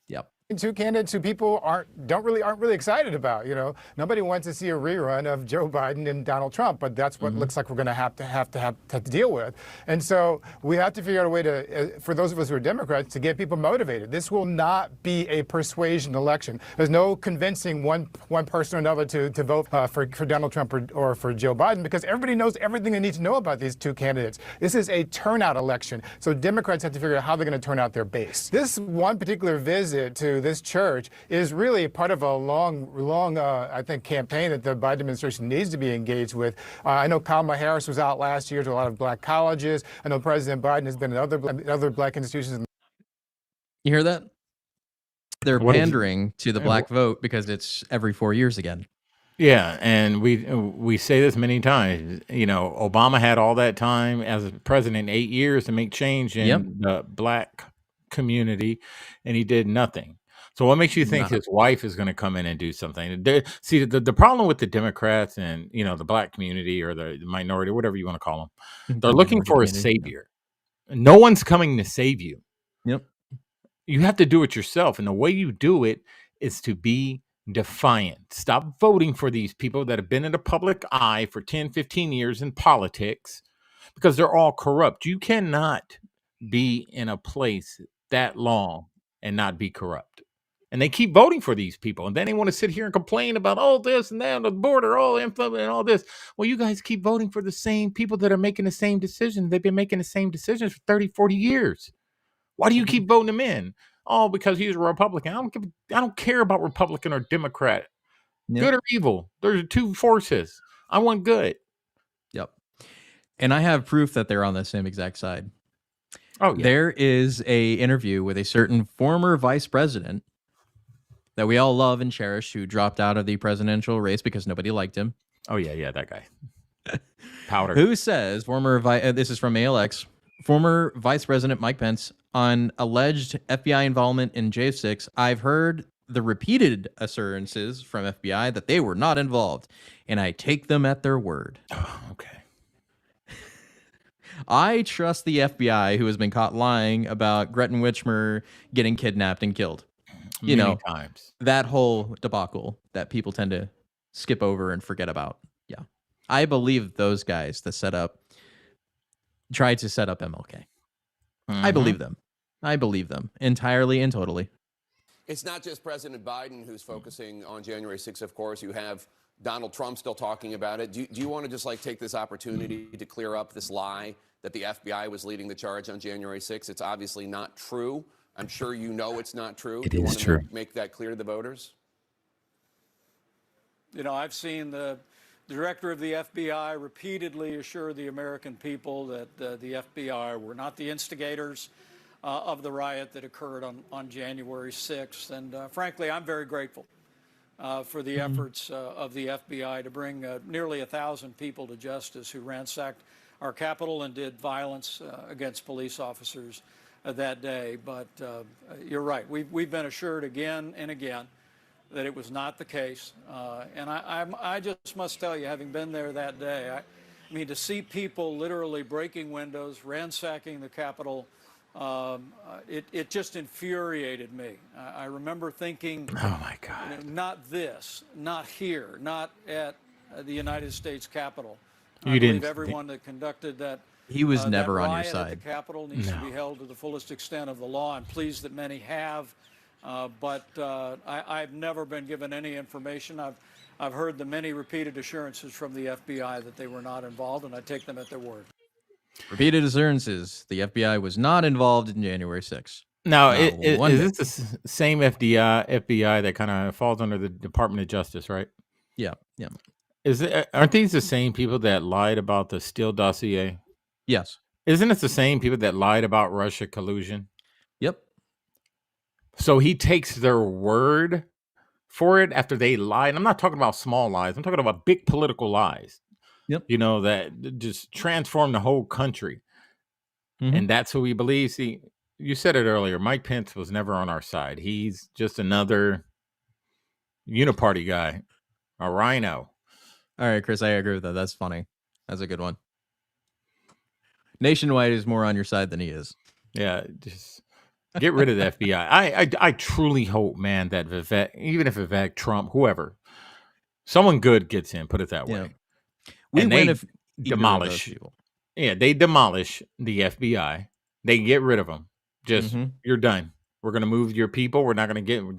Yep. Two candidates who people aren't really excited about. You know, nobody wants to see a rerun of Joe Biden and Donald Trump, but that's what looks like we're going to have to deal with. And so we have to figure out a way to, for those of us who are Democrats, to get people motivated. This will not be a persuasion election. There's no convincing one person or another to vote for Donald Trump or for Joe Biden because everybody knows everything they need to know about these two candidates. This is a turnout election. So Democrats have to figure out how they're going to turn out their base. This one particular visit to this church is really part of a long, I think, campaign that the Biden administration needs to be engaged with. I know Kamala Harris was out last year to a lot of black colleges. I know President Biden has been in other black institutions. You hear that? They're pandering to the black vote because it's every 4 years again. Yeah, and we say this many times. You know, Obama had all that time as president, 8 years, to make change in the black community, and he did nothing. So what makes you think his wife is going to come in and do something? See, the problem with the Democrats and, you know, the black community or the minority, whatever you want to call them, they're looking for a savior. No one's coming to save you. Yep. You have to do it yourself. And the way you do it is to be defiant. Stop voting for these people that have been in the public eye for 10, 15 years in politics because they're all corrupt. You cannot be in a place that long and not be corrupt. And they keep voting for these people. And then they want to sit here and complain about all this and that, the border, all info and all this. Well, you guys keep voting for the same people that are making the same decisions. They've been making the same decisions for 30, 40 years. Why do you keep voting them in? Oh, because he's a Republican. I don't care about Republican or Democrat. Yep. Good or evil. There's two forces. I want good. Yep. And I have proof that they're on the same exact side. Oh, yeah. There is a interview with a certain former vice president that we all love and cherish who dropped out of the presidential race because nobody liked him. Oh, yeah, that guy. Powder. Who says, this is from ALX, former Vice President Mike Pence, on alleged FBI involvement in J6, I've heard the repeated assurances from FBI that they were not involved, and I take them at their word. Oh, okay. I trust the FBI, who has been caught lying about Gretchen Whitmer getting kidnapped and killed. You know, times. That whole debacle that people tend to skip over and forget about. Yeah. I believe those guys that tried to set up MLK. I believe them. I believe them entirely and totally. It's not just President Biden who's focusing on January 6th, of course. You have Donald Trump still talking about it. Do you want to just take this opportunity to clear up this lie that the FBI was leading the charge on January 6th? It's obviously not true. I'm sure you know it's not true. It is true. Make that clear to the voters? You know, I've seen the director of the FBI repeatedly assure the American people that the FBI were not the instigators of the riot that occurred on January 6th. And frankly, I'm very grateful for the efforts of the FBI to bring nearly 1,000 people to justice who ransacked our Capitol and did violence against police officers that day. But you're right. We've been assured again and again that it was not the case. And I just must tell you, having been there that day, I mean, to see people literally breaking windows, ransacking the Capitol, it just infuriated me. I remember thinking, oh my God, you know, not this, not here, not at the United States Capitol. You I believe didn't. everyone that conducted that He was never on your riot side. at the Capitol needs to be held to the fullest extent of the law. I'm pleased that many have, but I've never been given any information. I've heard the many repeated assurances from the FBI that they were not involved, and I take them at their word. Repeated assurances the FBI was not involved in January 6th. Now, Not is one bit. this the same FBI that kind of falls under the Department of Justice, right? Yeah, yeah. Aren't these the same people that lied about the Steele dossier? Yes. Isn't it the same people that lied about Russia collusion? Yep. So he takes their word for it after they lied. I'm not talking about small lies. I'm talking about big political lies. Yep. You know, that just transform the whole country. And that's who we believe. See, you said it earlier. Mike Pence was never on our side. He's just another uniparty guy, a rhino. All right, Chris, I agree with that. That's funny. That's a good one. Nationwide is more on your side than he is. Yeah, just get rid of the FBI. I truly hope, man, that Vivek, even if Vivek, Trump, whoever, someone good gets in, put it that way. We And win they if demolish. people. Yeah, they demolish the FBI. They get rid of them. Just you're done. We're going to move your people. They're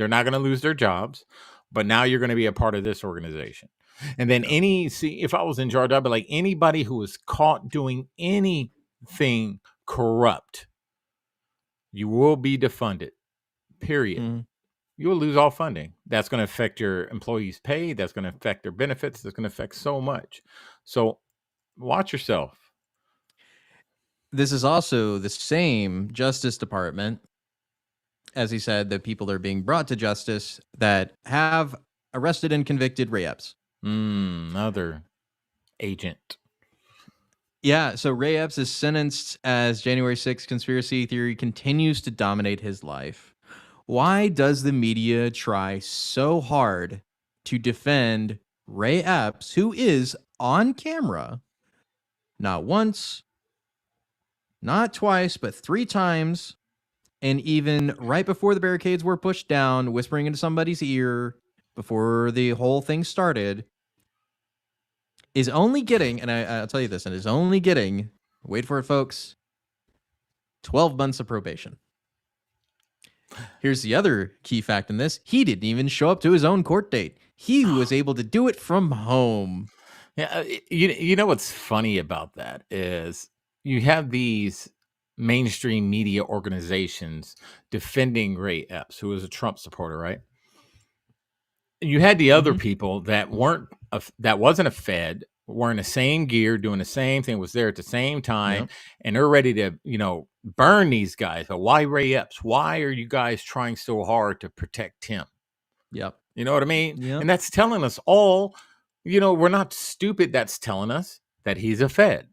not going to lose their jobs, but now you're going to be a part of this organization. And then if I was in charge, I'd be like, anybody who is caught doing anything corrupt, you will be defunded, period. You will lose all funding. That's going to affect your employees' pay. That's going to affect their benefits. That's going to affect so much. So watch yourself. This is also the same Justice Department, as he said, that people are being brought to justice that have arrested and convicted Ray Epps. Another agent. Yeah, so Ray Epps is sentenced as January 6th conspiracy theory continues to dominate his life. Why does the media try so hard to defend Ray Epps, who is on camera, not once, not twice, but 3 times, and even right before the barricades were pushed down, whispering into somebody's ear before the whole thing started, is only getting, and I'll tell you this, and is only getting, wait for it, folks, 12 months of probation. Here's the other key fact in this. He didn't even show up to his own court date. He was able to do it from home. Yeah, you know what's funny about that is you have these mainstream media organizations defending Ray Epps, who is a Trump supporter, right? You had the other people that wasn't a Fed, were in the same gear, doing the same thing, was there at the same time, and they're ready to, burn these guys. But why Ray Epps? Why are you guys trying so hard to protect him? Yep. You know what I mean? Yep. And that's telling us all, we're not stupid. That's telling us that he's a Fed.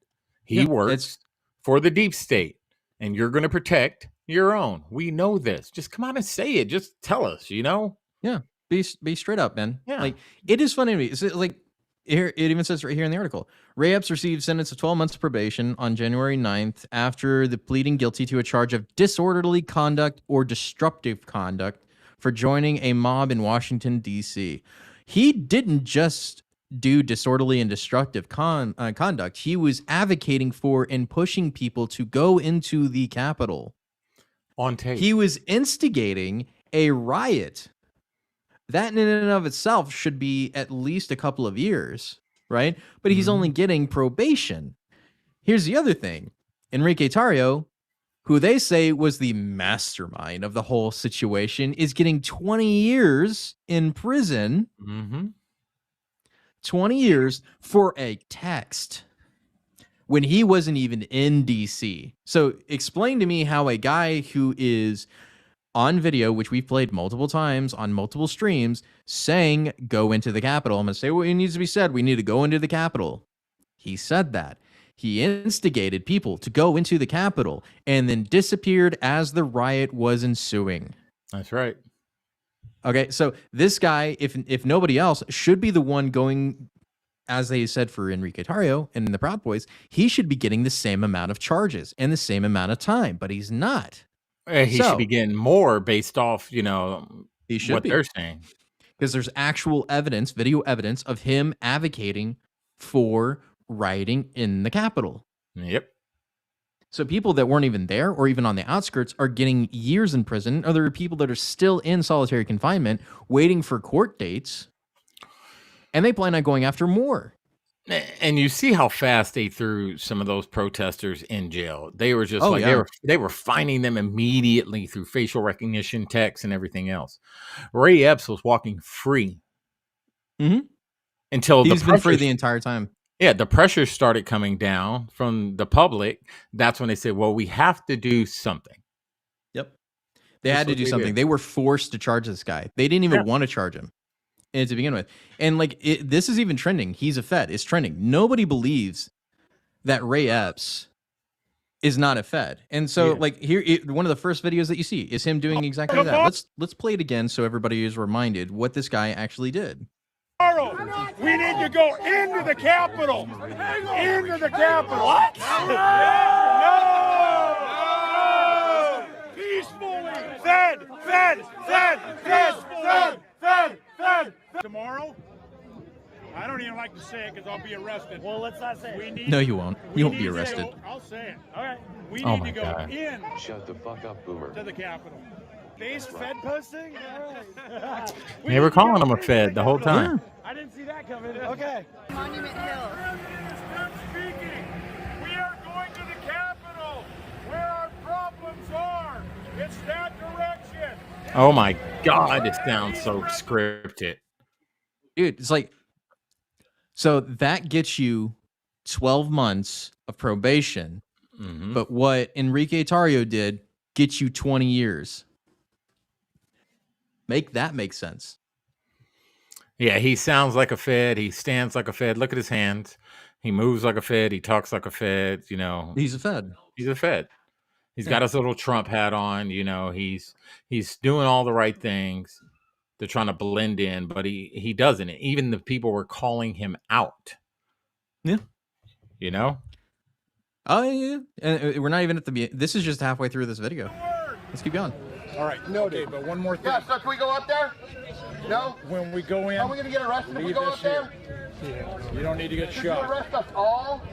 He works for the deep state, and you're going to protect your own. We know this. Just come out and say it. Just tell us, Yeah. Be straight up, man. Yeah. Like, it is funny to me. It's like, here, it even says right here in the article, Ray Epps received sentence of 12 months of probation on January 9th after the pleading guilty to a charge of disorderly conduct or disruptive conduct for joining a mob in Washington, D.C. He didn't just do disorderly and destructive conduct. He was advocating for and pushing people to go into the Capitol. On tape. He was instigating a riot. That in and of itself should be at least a couple of years, right? But he's only getting probation. Here's the other thing. Enrique Tarrio, who they say was the mastermind of the whole situation, is getting 20 years in prison 20 years for a text when he wasn't even in DC. So explain to me how a guy who is on video, which we've played multiple times on multiple streams, saying go into the Capitol. I'm going to say what needs to be said. We need to go into the Capitol. He said that. He instigated people to go into the Capitol and then disappeared as the riot was ensuing. That's right. Okay, so this guy, if nobody else, should be the one going, as they said for Enrique Tarrio and the Proud Boys, he should be getting the same amount of charges and the same amount of time, but he's not. He should be getting more based off, he should what they're saying. Because there's actual evidence, video evidence of him advocating for rioting in the Capitol. Yep. So people that weren't even there or even on the outskirts are getting years in prison. Or there are people that are still in solitary confinement waiting for court dates. And they plan on going after more. And you see how fast they threw some of those protesters in jail. They were just they were finding them immediately through facial recognition, text, and everything else. Ray Epps was walking free until he's been free the entire time. Yeah, the pressure started coming down from the public. That's when they said, "Well, we have to do something." Yep, they had to do something. They were forced to charge this guy. They didn't even want to charge him. And to begin with, and this is even trending. He's a Fed. It's trending. Nobody believes that Ray Epps is not a Fed. And so, here, one of the first videos that you see is him doing exactly that. Let's play it again so everybody is reminded what this guy actually did. We need to go into the Capitol. Into the Capitol. What? No! Peacefully. Fed. Tomorrow? I don't even like to say it because I'll be arrested. Well, let's not say it. No, you won't. You won't be arrested. I'll say it. All right. We need to go in. Shut the fuck up, Boomer. To the Capitol. Base Fed posting? All right. They were calling him a Fed the whole time. I didn't see that coming. Okay. Monument Hill. Speaking. We are going to the Capitol where our problems are. It's that direction. Oh my God, it sounds so scripted. Dude, it's like, so that gets you 12 months of probation, but what Enrique Tarrio did gets you 20 years. Make that make sense. Yeah, he sounds like a Fed. He stands like a Fed. Look at his hands. He moves like a Fed. He talks like a Fed. He's a Fed. He's a Fed. He's got his little Trump hat on. He's doing all the right things. They're trying to blend in, but he doesn't. Even the people were calling him out. Yeah. Oh yeah. And we're not even at the. This is just halfway through this video. Let's keep going. All right. No, okay, but one more thing. Yeah, so can we go up there? No? When we go in, are we going to get arrested if we go up there? Yeah. You don't need to get Should shot. you arrest us all?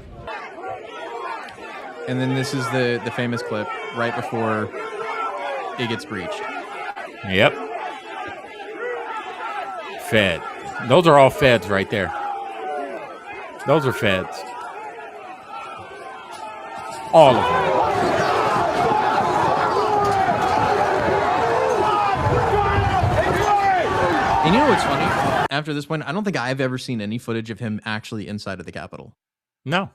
And then this is the famous clip right before it gets breached. Yep. Fed. Those are all Feds right there. Those are Feds. All of them. And you know what's funny? After this point, I don't think I've ever seen any footage of him actually inside of the Capitol. No.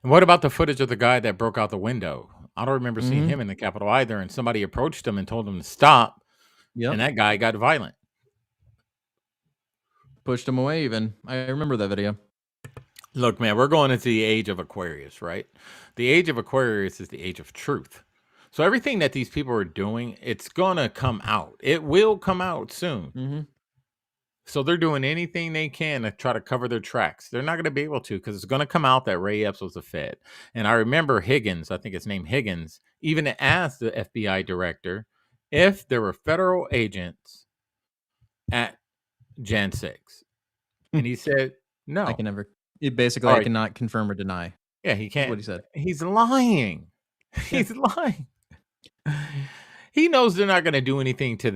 And what about the footage of the guy that broke out the window? I don't remember seeing him in the Capitol either. And somebody approached him and told him to stop. Yep. And that guy got violent. Pushed him away even. I remember that video. Look, man, we're going into the age of Aquarius, right? The age of Aquarius is the age of truth. So everything that these people are doing, it's going to come out. It will come out soon. So they're doing anything they can to try to cover their tracks. They're not going to be able to because it's going to come out that Ray Epps was a Fed. And I remember Higgins, I think it's named Higgins, even asked the FBI director if there were federal agents at Jan 6. And he said, no. I can never. Basically, I cannot confirm or deny. Yeah, he can't. That's what he said. He's lying. He's lying. He knows they're not going to do anything to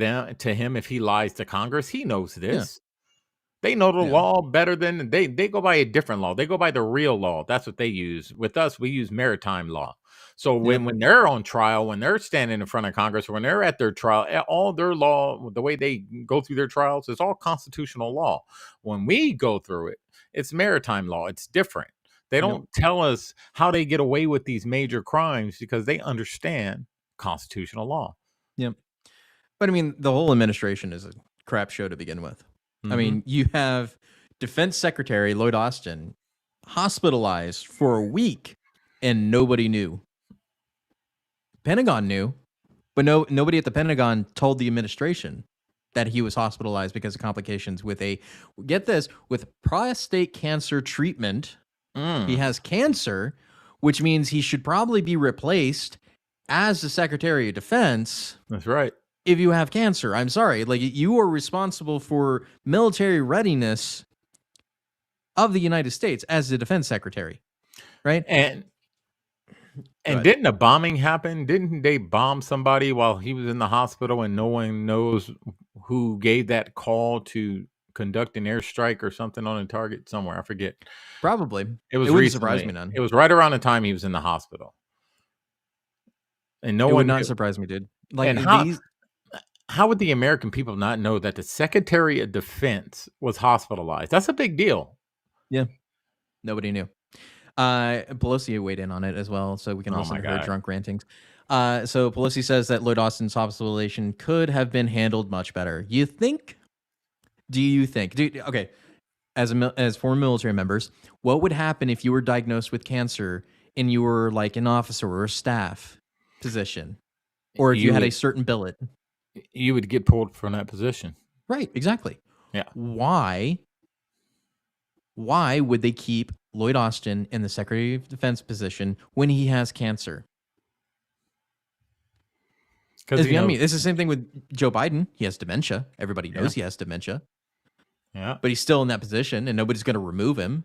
him if he lies to Congress. He knows this. Yeah. They know the law better than they go by a different law. They go by the real law. That's what they use. With us, we use maritime law. So when they're on trial, when they're standing in front of Congress, when they're at their trial, all their law, the way they go through their trials, is all constitutional law. When we go through it, it's maritime law. It's different. They don't tell us how they get away with these major crimes because they understand constitutional law. Yep. But I mean, the whole administration is a crap show to begin with. I mean, you have Defense Secretary Llyod Austin hospitalized for a week and nobody knew. Pentagon knew, but nobody at the Pentagon told the administration that he was hospitalized because of complications with with prostate cancer treatment. He has cancer, which means he should probably be replaced as the Secretary of Defense. That's right. If you have cancer, I'm sorry, like you are responsible for military readiness of the United States as the Defense Secretary, right? And didn't a bombing happen? Didn't they bomb somebody while he was in the hospital and no one knows who gave that call to conduct an airstrike or something on a target somewhere? I forget. Probably. It was wouldn't surprise me none. It was right around the time he was in the hospital. And no It one would not knew. surprise me, dude. Like And how would the American people not know that the Secretary of Defense was hospitalized? That's a big deal. Yeah. Nobody knew. Pelosi weighed in on it as well, so we can Oh listen my to her God. drunk rantings. So Pelosi says that Llyod Austin's hospitalization could have been handled much better. You think? Do you think? Okay, as former military members, what would happen if you were diagnosed with cancer and you were like an officer or a staff position, or if you had a certain billet? You would get pulled from that position. Right, exactly. Yeah. Why would they keep Llyod Austin in the Secretary of Defense position when he has cancer? Because I mean, it's the same thing with Joe Biden. He has dementia. Everybody knows he has dementia. Yeah. But he's still in that position, and nobody's going to remove him,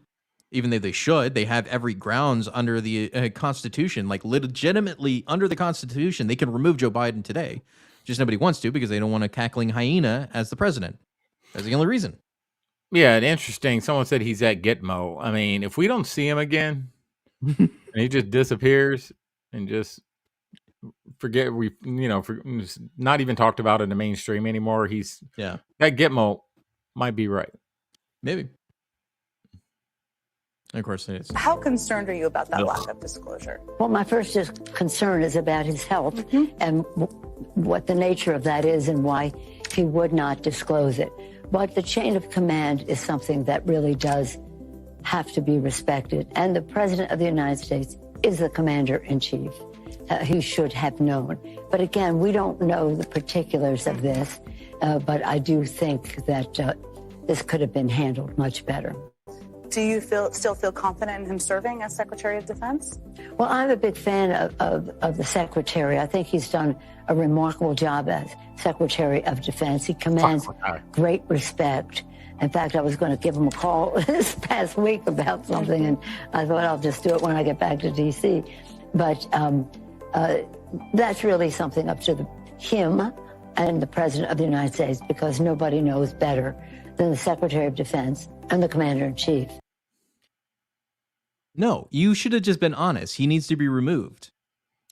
even though they should. They have every grounds under the Constitution, like legitimately under the Constitution, they can remove Joe Biden today. Just nobody wants to because they don't want a cackling hyena as the president. That's the only reason. Yeah, and interesting. Someone said he's at Gitmo. I mean, if we don't see him again, and he just disappears and just forget not even talked about in the mainstream anymore. That Gitmo might be right. Maybe. Of course it is. How concerned are you about that lack of disclosure? Well, my first concern is about his health and what the nature of that is and why he would not disclose it. But the chain of command is something that really does have to be respected. And the President of the United States is the commander-in-chief. He should have known. But again, we don't know the particulars of this, but I do think that this could have been handled much better. Do you still feel confident in him serving as Secretary of Defense? Well, I'm a big fan of the Secretary. I think he's done a remarkable job as Secretary of Defense. He commands great respect. In fact, I was going to give him a call this past week about something, and I thought I'll just do it when I get back to D.C. But that's really something up to him and the President of the United States, because nobody knows better than the Secretary of Defense and the Commander-in-Chief. No, you should have just been honest. He needs to be removed.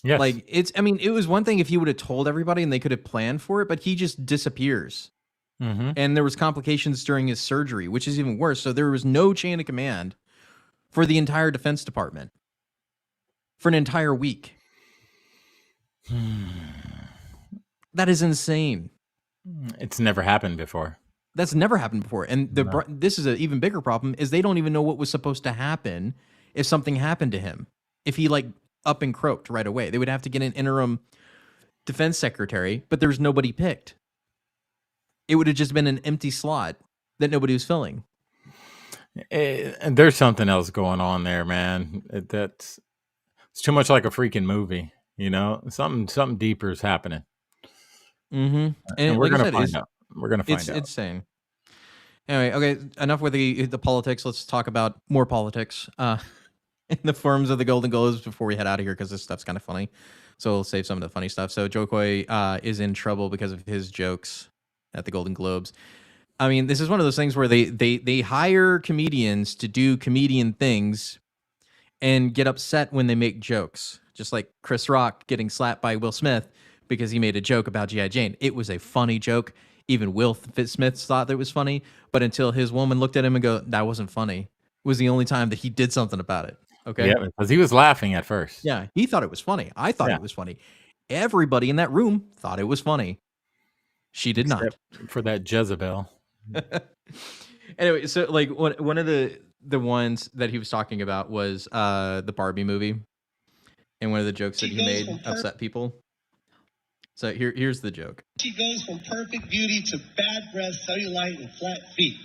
Yes. Like, it was one thing if he would have told everybody and they could have planned for it, but he just disappears. And there was complications during his surgery, which is even worse. So there was no chain of command for the entire Defense Department for an entire week. That is insane. It's never happened before. That's never happened before. And this is an even bigger problem, is they don't even know what was supposed to happen if something happened to him. If he up and croaked right away, they would have to get an interim defense secretary, but there's nobody picked. It would have just been an empty slot that nobody was filling. And there's something else going on there, man. It's too much like a freaking movie, Something deeper is happening. And we're like gonna find out. We're gonna find out. It's insane. Anyway, okay, enough with the politics. Let's talk about more politics in the forms of the Golden Globes before we head out of here, because this stuff's kind of funny. So we'll save some of the funny stuff. So Joe Coy is in trouble because of his jokes at the Golden Globes. I mean, this is one of those things where they hire comedians to do comedian things, and get upset when they make jokes. Just like Chris Rock getting slapped by Will Smith because he made a joke about G.I. Jane. It was a funny joke. Even Will Smith thought that it was funny, but until his woman looked at him and go, that wasn't funny. It was the only time that he did something about it. Okay. Yeah, because he was laughing at first. Yeah, he thought it was funny. I thought it was funny. Everybody in that room thought it was funny. She did not. For that Jezebel. Anyway, so like one of the ones that he was talking about was the Barbie movie, and one of the jokes that he made upset people. So here's the joke. She goes from perfect beauty to bad breath, cellulite, and flat feet.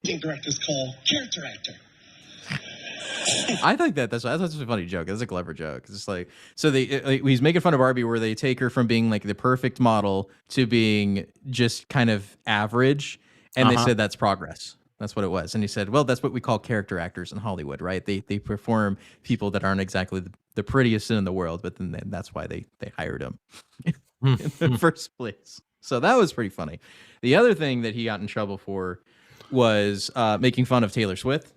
Directors call character actor. I think that's a funny joke. That's a clever joke. It's just like, so he's making fun of Barbie where they take her from being like the perfect model to being just kind of average, and they said that's progress. That's what it was. And he said, well, that's what we call character actors in Hollywood, right? They perform people that aren't exactly the prettiest in the world, but then that's why they hired him in the first place. So that was pretty funny. The other thing that he got in trouble for was making fun of Taylor Swift,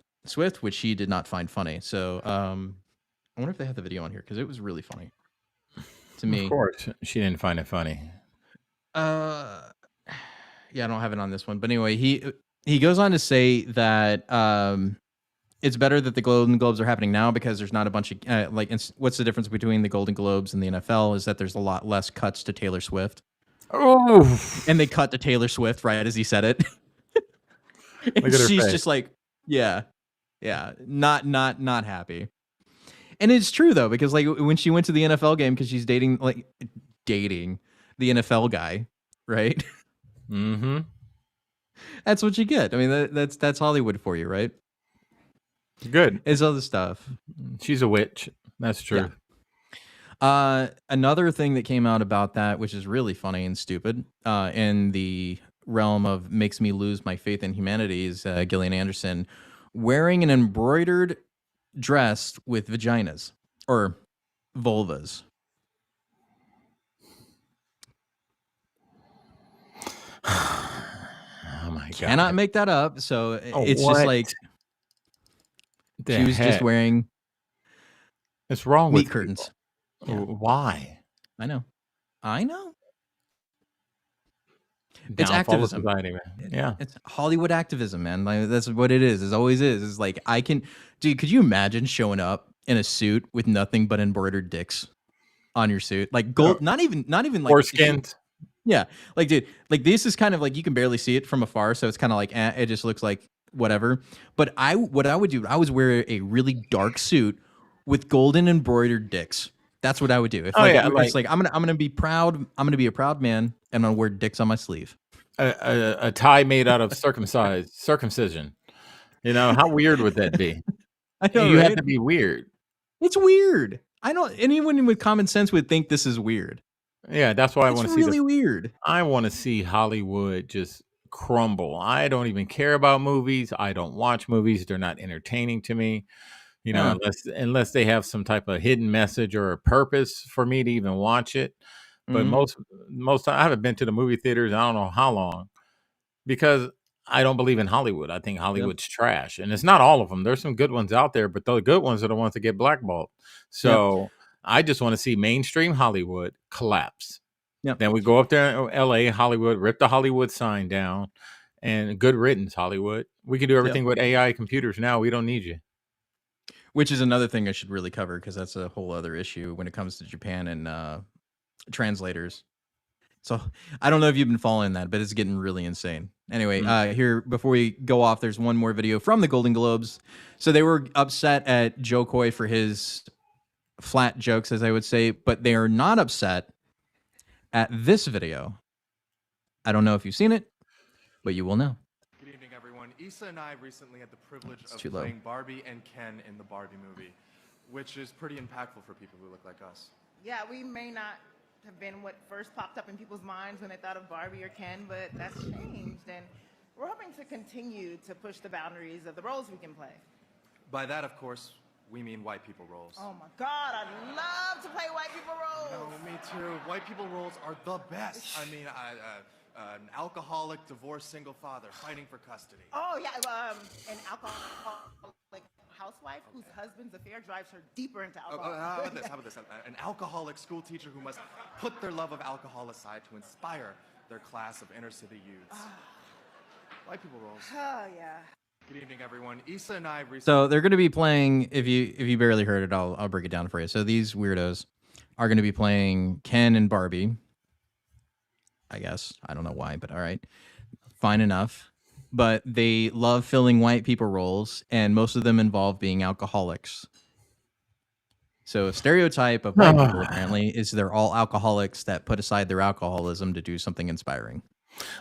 which he did not find funny. So I wonder if they have the video on here because it was really funny to me. Of course, she didn't find it funny. Yeah, I don't have it on this one. But anyway, he goes on to say that it's better that the Golden Globes are happening now because there's not a bunch of what's the difference between the Golden Globes and the NFL is that there's a lot less cuts to Taylor Swift. Oh, and they cut to Taylor Swift right as he said it. And she's just like, yeah, not happy. And it's true though, because like when she went to the NFL game, because she's dating the NFL guy, right? Mm-hmm. That's what you get. I mean, that's Hollywood for you, right? Good. It's other stuff. She's a witch. That's true. Yeah. Another thing that came out about that, which is really funny and stupid, in the realm of makes me lose my faith in humanity, is Gillian Anderson wearing an embroidered dress with vaginas or vulvas. Oh my God. Cannot make that up. So it's what? just like she was just wearing What's wrong meat with curtains. Yeah. Why? I know. It's Downfall of activism. society, man. Yeah. It's Hollywood activism, man. Like that's what it is. It always is. It's like dude, could you imagine showing up in a suit with nothing but embroidered dicks on your suit? Like gold, not even like foreskin. Yeah. Like, dude, like this is kind of like you can barely see it from afar, so it's kind of like it just looks like whatever. But what I would do, I would wear a really dark suit with golden embroidered dicks. That's what I would do. If it's like I'm gonna be proud. I'm gonna be a proud man, and I'm gonna wear dicks on my sleeve. A tie made out of circumcision. You know, how weird would that be? I know, you right? have to be weird. It's weird. I don't. Anyone with common sense would think this is weird. Yeah, that's why I want to see. It's really weird. I want to see Hollywood just crumble. I don't even care about movies. I don't watch movies. They're not entertaining to me. You know, unless they have some type of hidden message or a purpose for me to even watch it. But most I haven't been to the movie theaters. I don't know how long, because I don't believe in Hollywood. I think Hollywood's trash, and it's not all of them. There's some good ones out there, but the good ones are the ones that get blackballed. So I just want to see mainstream Hollywood collapse. Then we go up there in L.A., Hollywood, rip the Hollywood sign down, and good riddance, Hollywood. We can do everything with AI computers now. We don't need you. Which is another thing I should really cover, because that's a whole other issue when it comes to Japan and translators. So I don't know if you've been following that, but it's getting really insane. Anyway, here, before we go off, there's one more video from the Golden Globes. So they were upset at Joe Coy for his flat jokes, as I would say, but they are not upset at this video. I don't know if you've seen it, but you will know. Good evening, everyone. Issa and I recently had the privilege of too low. playing Barbie and Ken in the Barbie movie, which is pretty impactful for people who look like us. Yeah, we may not have been what first popped up in people's minds when they thought of Barbie or Ken, but that's changed, and we're hoping to continue to push the boundaries of the roles we can play. By that, of course, we mean white people roles. Oh my God, I'd love to play white people roles. No, me too. White people roles are the best. I mean, an alcoholic, divorced, single father fighting for custody. Oh yeah, an alcoholic housewife whose husband's affair drives her deeper into alcohol. How about this? How about this? An alcoholic school teacher who must put their love of alcohol aside to inspire their class of inner city youths. White people roles. Oh yeah. Good evening, everyone. Issa and I recently. So they're going to be playing. If you barely heard it, I'll break it down for you. So these weirdos are going to be playing Ken and Barbie. I guess I don't know why, but all right, fine enough. But they love filling white people roles, and most of them involve being alcoholics. So a stereotype of white people apparently is they're all alcoholics that put aside their alcoholism to do something inspiring.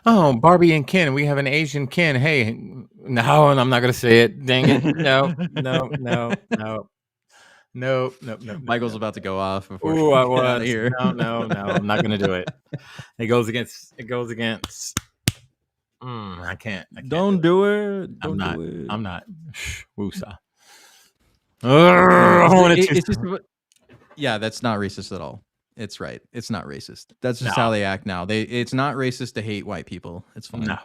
Oh, Barbie and Ken. We have an Asian Ken. Hey, no, and I'm not going to say it. Dang it. No. Michael's about to go off before Ooh, we I get out of was. here. No. I'm not going to do it. It goes against. I can't. Don't do it. I'm Don't not. do it. I'm not. Shh, woosah. It's just, yeah, that's not racist at all. It's right. It's not racist. That's just how they act now. It's not racist to hate white people. It's fine. No.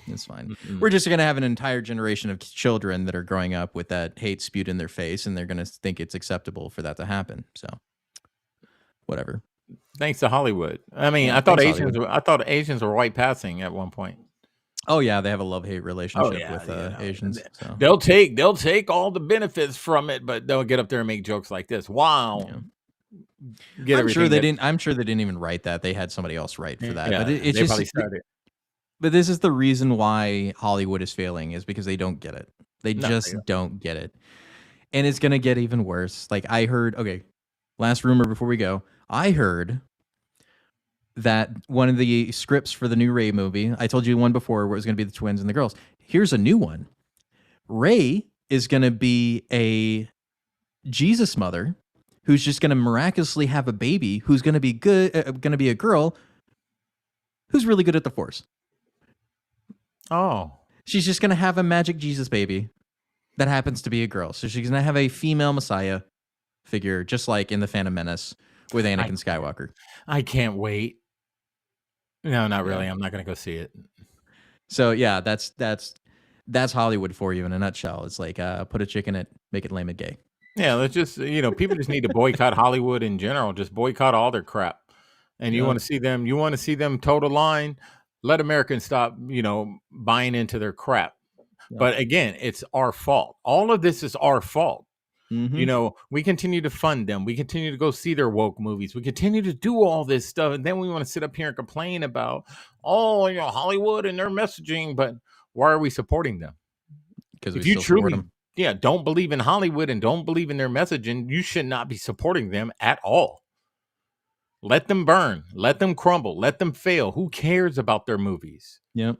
It's fine. We're just going to have an entire generation of children that are growing up with that hate spewed in their face, and they're going to think it's acceptable for that to happen. So, whatever. Thanks to Hollywood. I mean, Yeah, I thought thanks, Asians were white passing at one point. Oh yeah, they have a love-hate relationship with Asians. So. They'll take all the benefits from it, but they'll get up there and make jokes like this. Wow. Yeah. I'm sure they didn't even write that. They had somebody else write for that. Yeah, but it's they just probably started. But this is the reason why Hollywood is failing, is because they don't get it. They just don't get it. And it's going to get even worse. Like I heard, last rumor before we go. I heard that one of the scripts for the new Ray movie, I told you one before where it was going to be the twins and the girls. Here's a new one. Ray is going to be a Jesus mother who's just going to miraculously have a baby who's going to be going to be a girl who's really good at the Force. Oh. She's just going to have a magic Jesus baby that happens to be a girl. So she's going to have a female Messiah figure, just like in The Phantom Menace with Anakin Skywalker. I can't wait. No, not really. I'm not going to go see it. So yeah, that's Hollywood for you in a nutshell. It's like put a chick in it, make it lame and gay. Yeah, let's just, people just need to boycott Hollywood in general. Just boycott all their crap. And you want to see them toe the line. Let Americans stop, buying into their crap. Yeah. But again, it's our fault. All of this is our fault. Mm-hmm. We continue to fund them. We continue to go see their woke movies. We continue to do all this stuff. And then we want to sit up here and complain about, Hollywood and their messaging. But why are we supporting them? Because if you truly, don't believe in Hollywood and don't believe in their messaging, you should not be supporting them at all. Let them burn. Let them crumble. Let them fail. Who cares about their movies? Yep.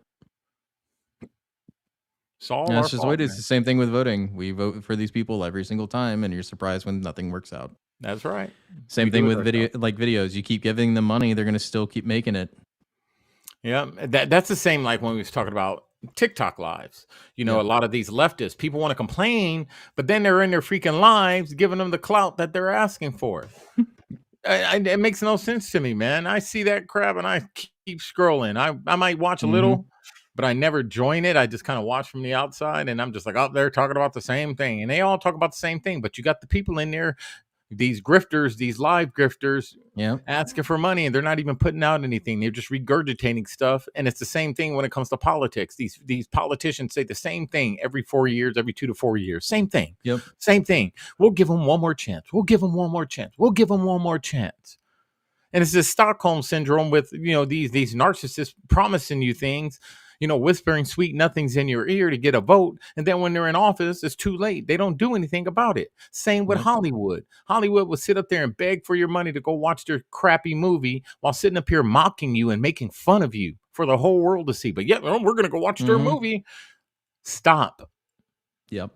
It's all it's just what it is. It's the same thing with voting. We vote for these people every single time, and you're surprised when nothing works out. That's right. Same thing with videos. You keep giving them money, they're going to still keep making it. Yeah, that's the same like when we was talking about TikTok lives. A lot of these leftists, people want to complain, but then they're in their freaking lives giving them the clout that they're asking for. It makes no sense to me, man. I see that crap and I keep scrolling. I might watch a little, but I never join it. I just kind of watch from the outside, and I'm just like, they're talking about the same thing. And they all talk about the same thing, but you got the people in there, these grifters, these live grifters, asking for money, and they're not even putting out anything. They're just regurgitating stuff. And it's the same thing when it comes to politics. These politicians say the same thing every 4 years, every 2 to 4 years. Same thing. Yep. Same thing. We'll give them one more chance. We'll give them one more chance. We'll give them one more chance. And it's this Stockholm syndrome with, these narcissists promising you things, whispering sweet nothings in your ear to get a vote. And then when they're in office, it's too late. They don't do anything about it. Same with Hollywood. Hollywood will sit up there and beg for your money to go watch their crappy movie while sitting up here mocking you and making fun of you for the whole world to see. But we're going to go watch their movie. Stop. Yep.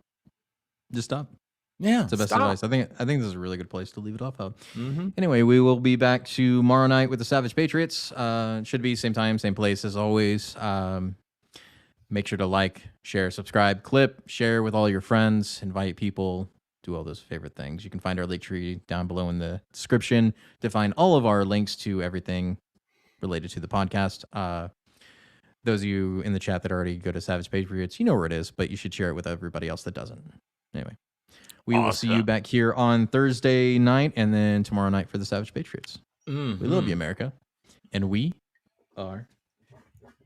Just stop. Yeah, it's the best advice. I think this is a really good place to leave it off of. Anyway, we will be back tomorrow night with the Savage Patriots. Should be same time, same place as always. Make sure to like, share, subscribe, clip, share with all your friends, invite people, do all those favorite things. You can find our link tree down below in the description to find all of our links to everything related to the podcast. those of you in the chat that already go to Savage Patriots, you know where it is, but you should share it with everybody else that doesn't. Anyway, we will see you back here on Thursday night and then tomorrow night for the Savage Patriots. We love you, America. And we are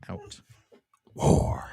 out. War.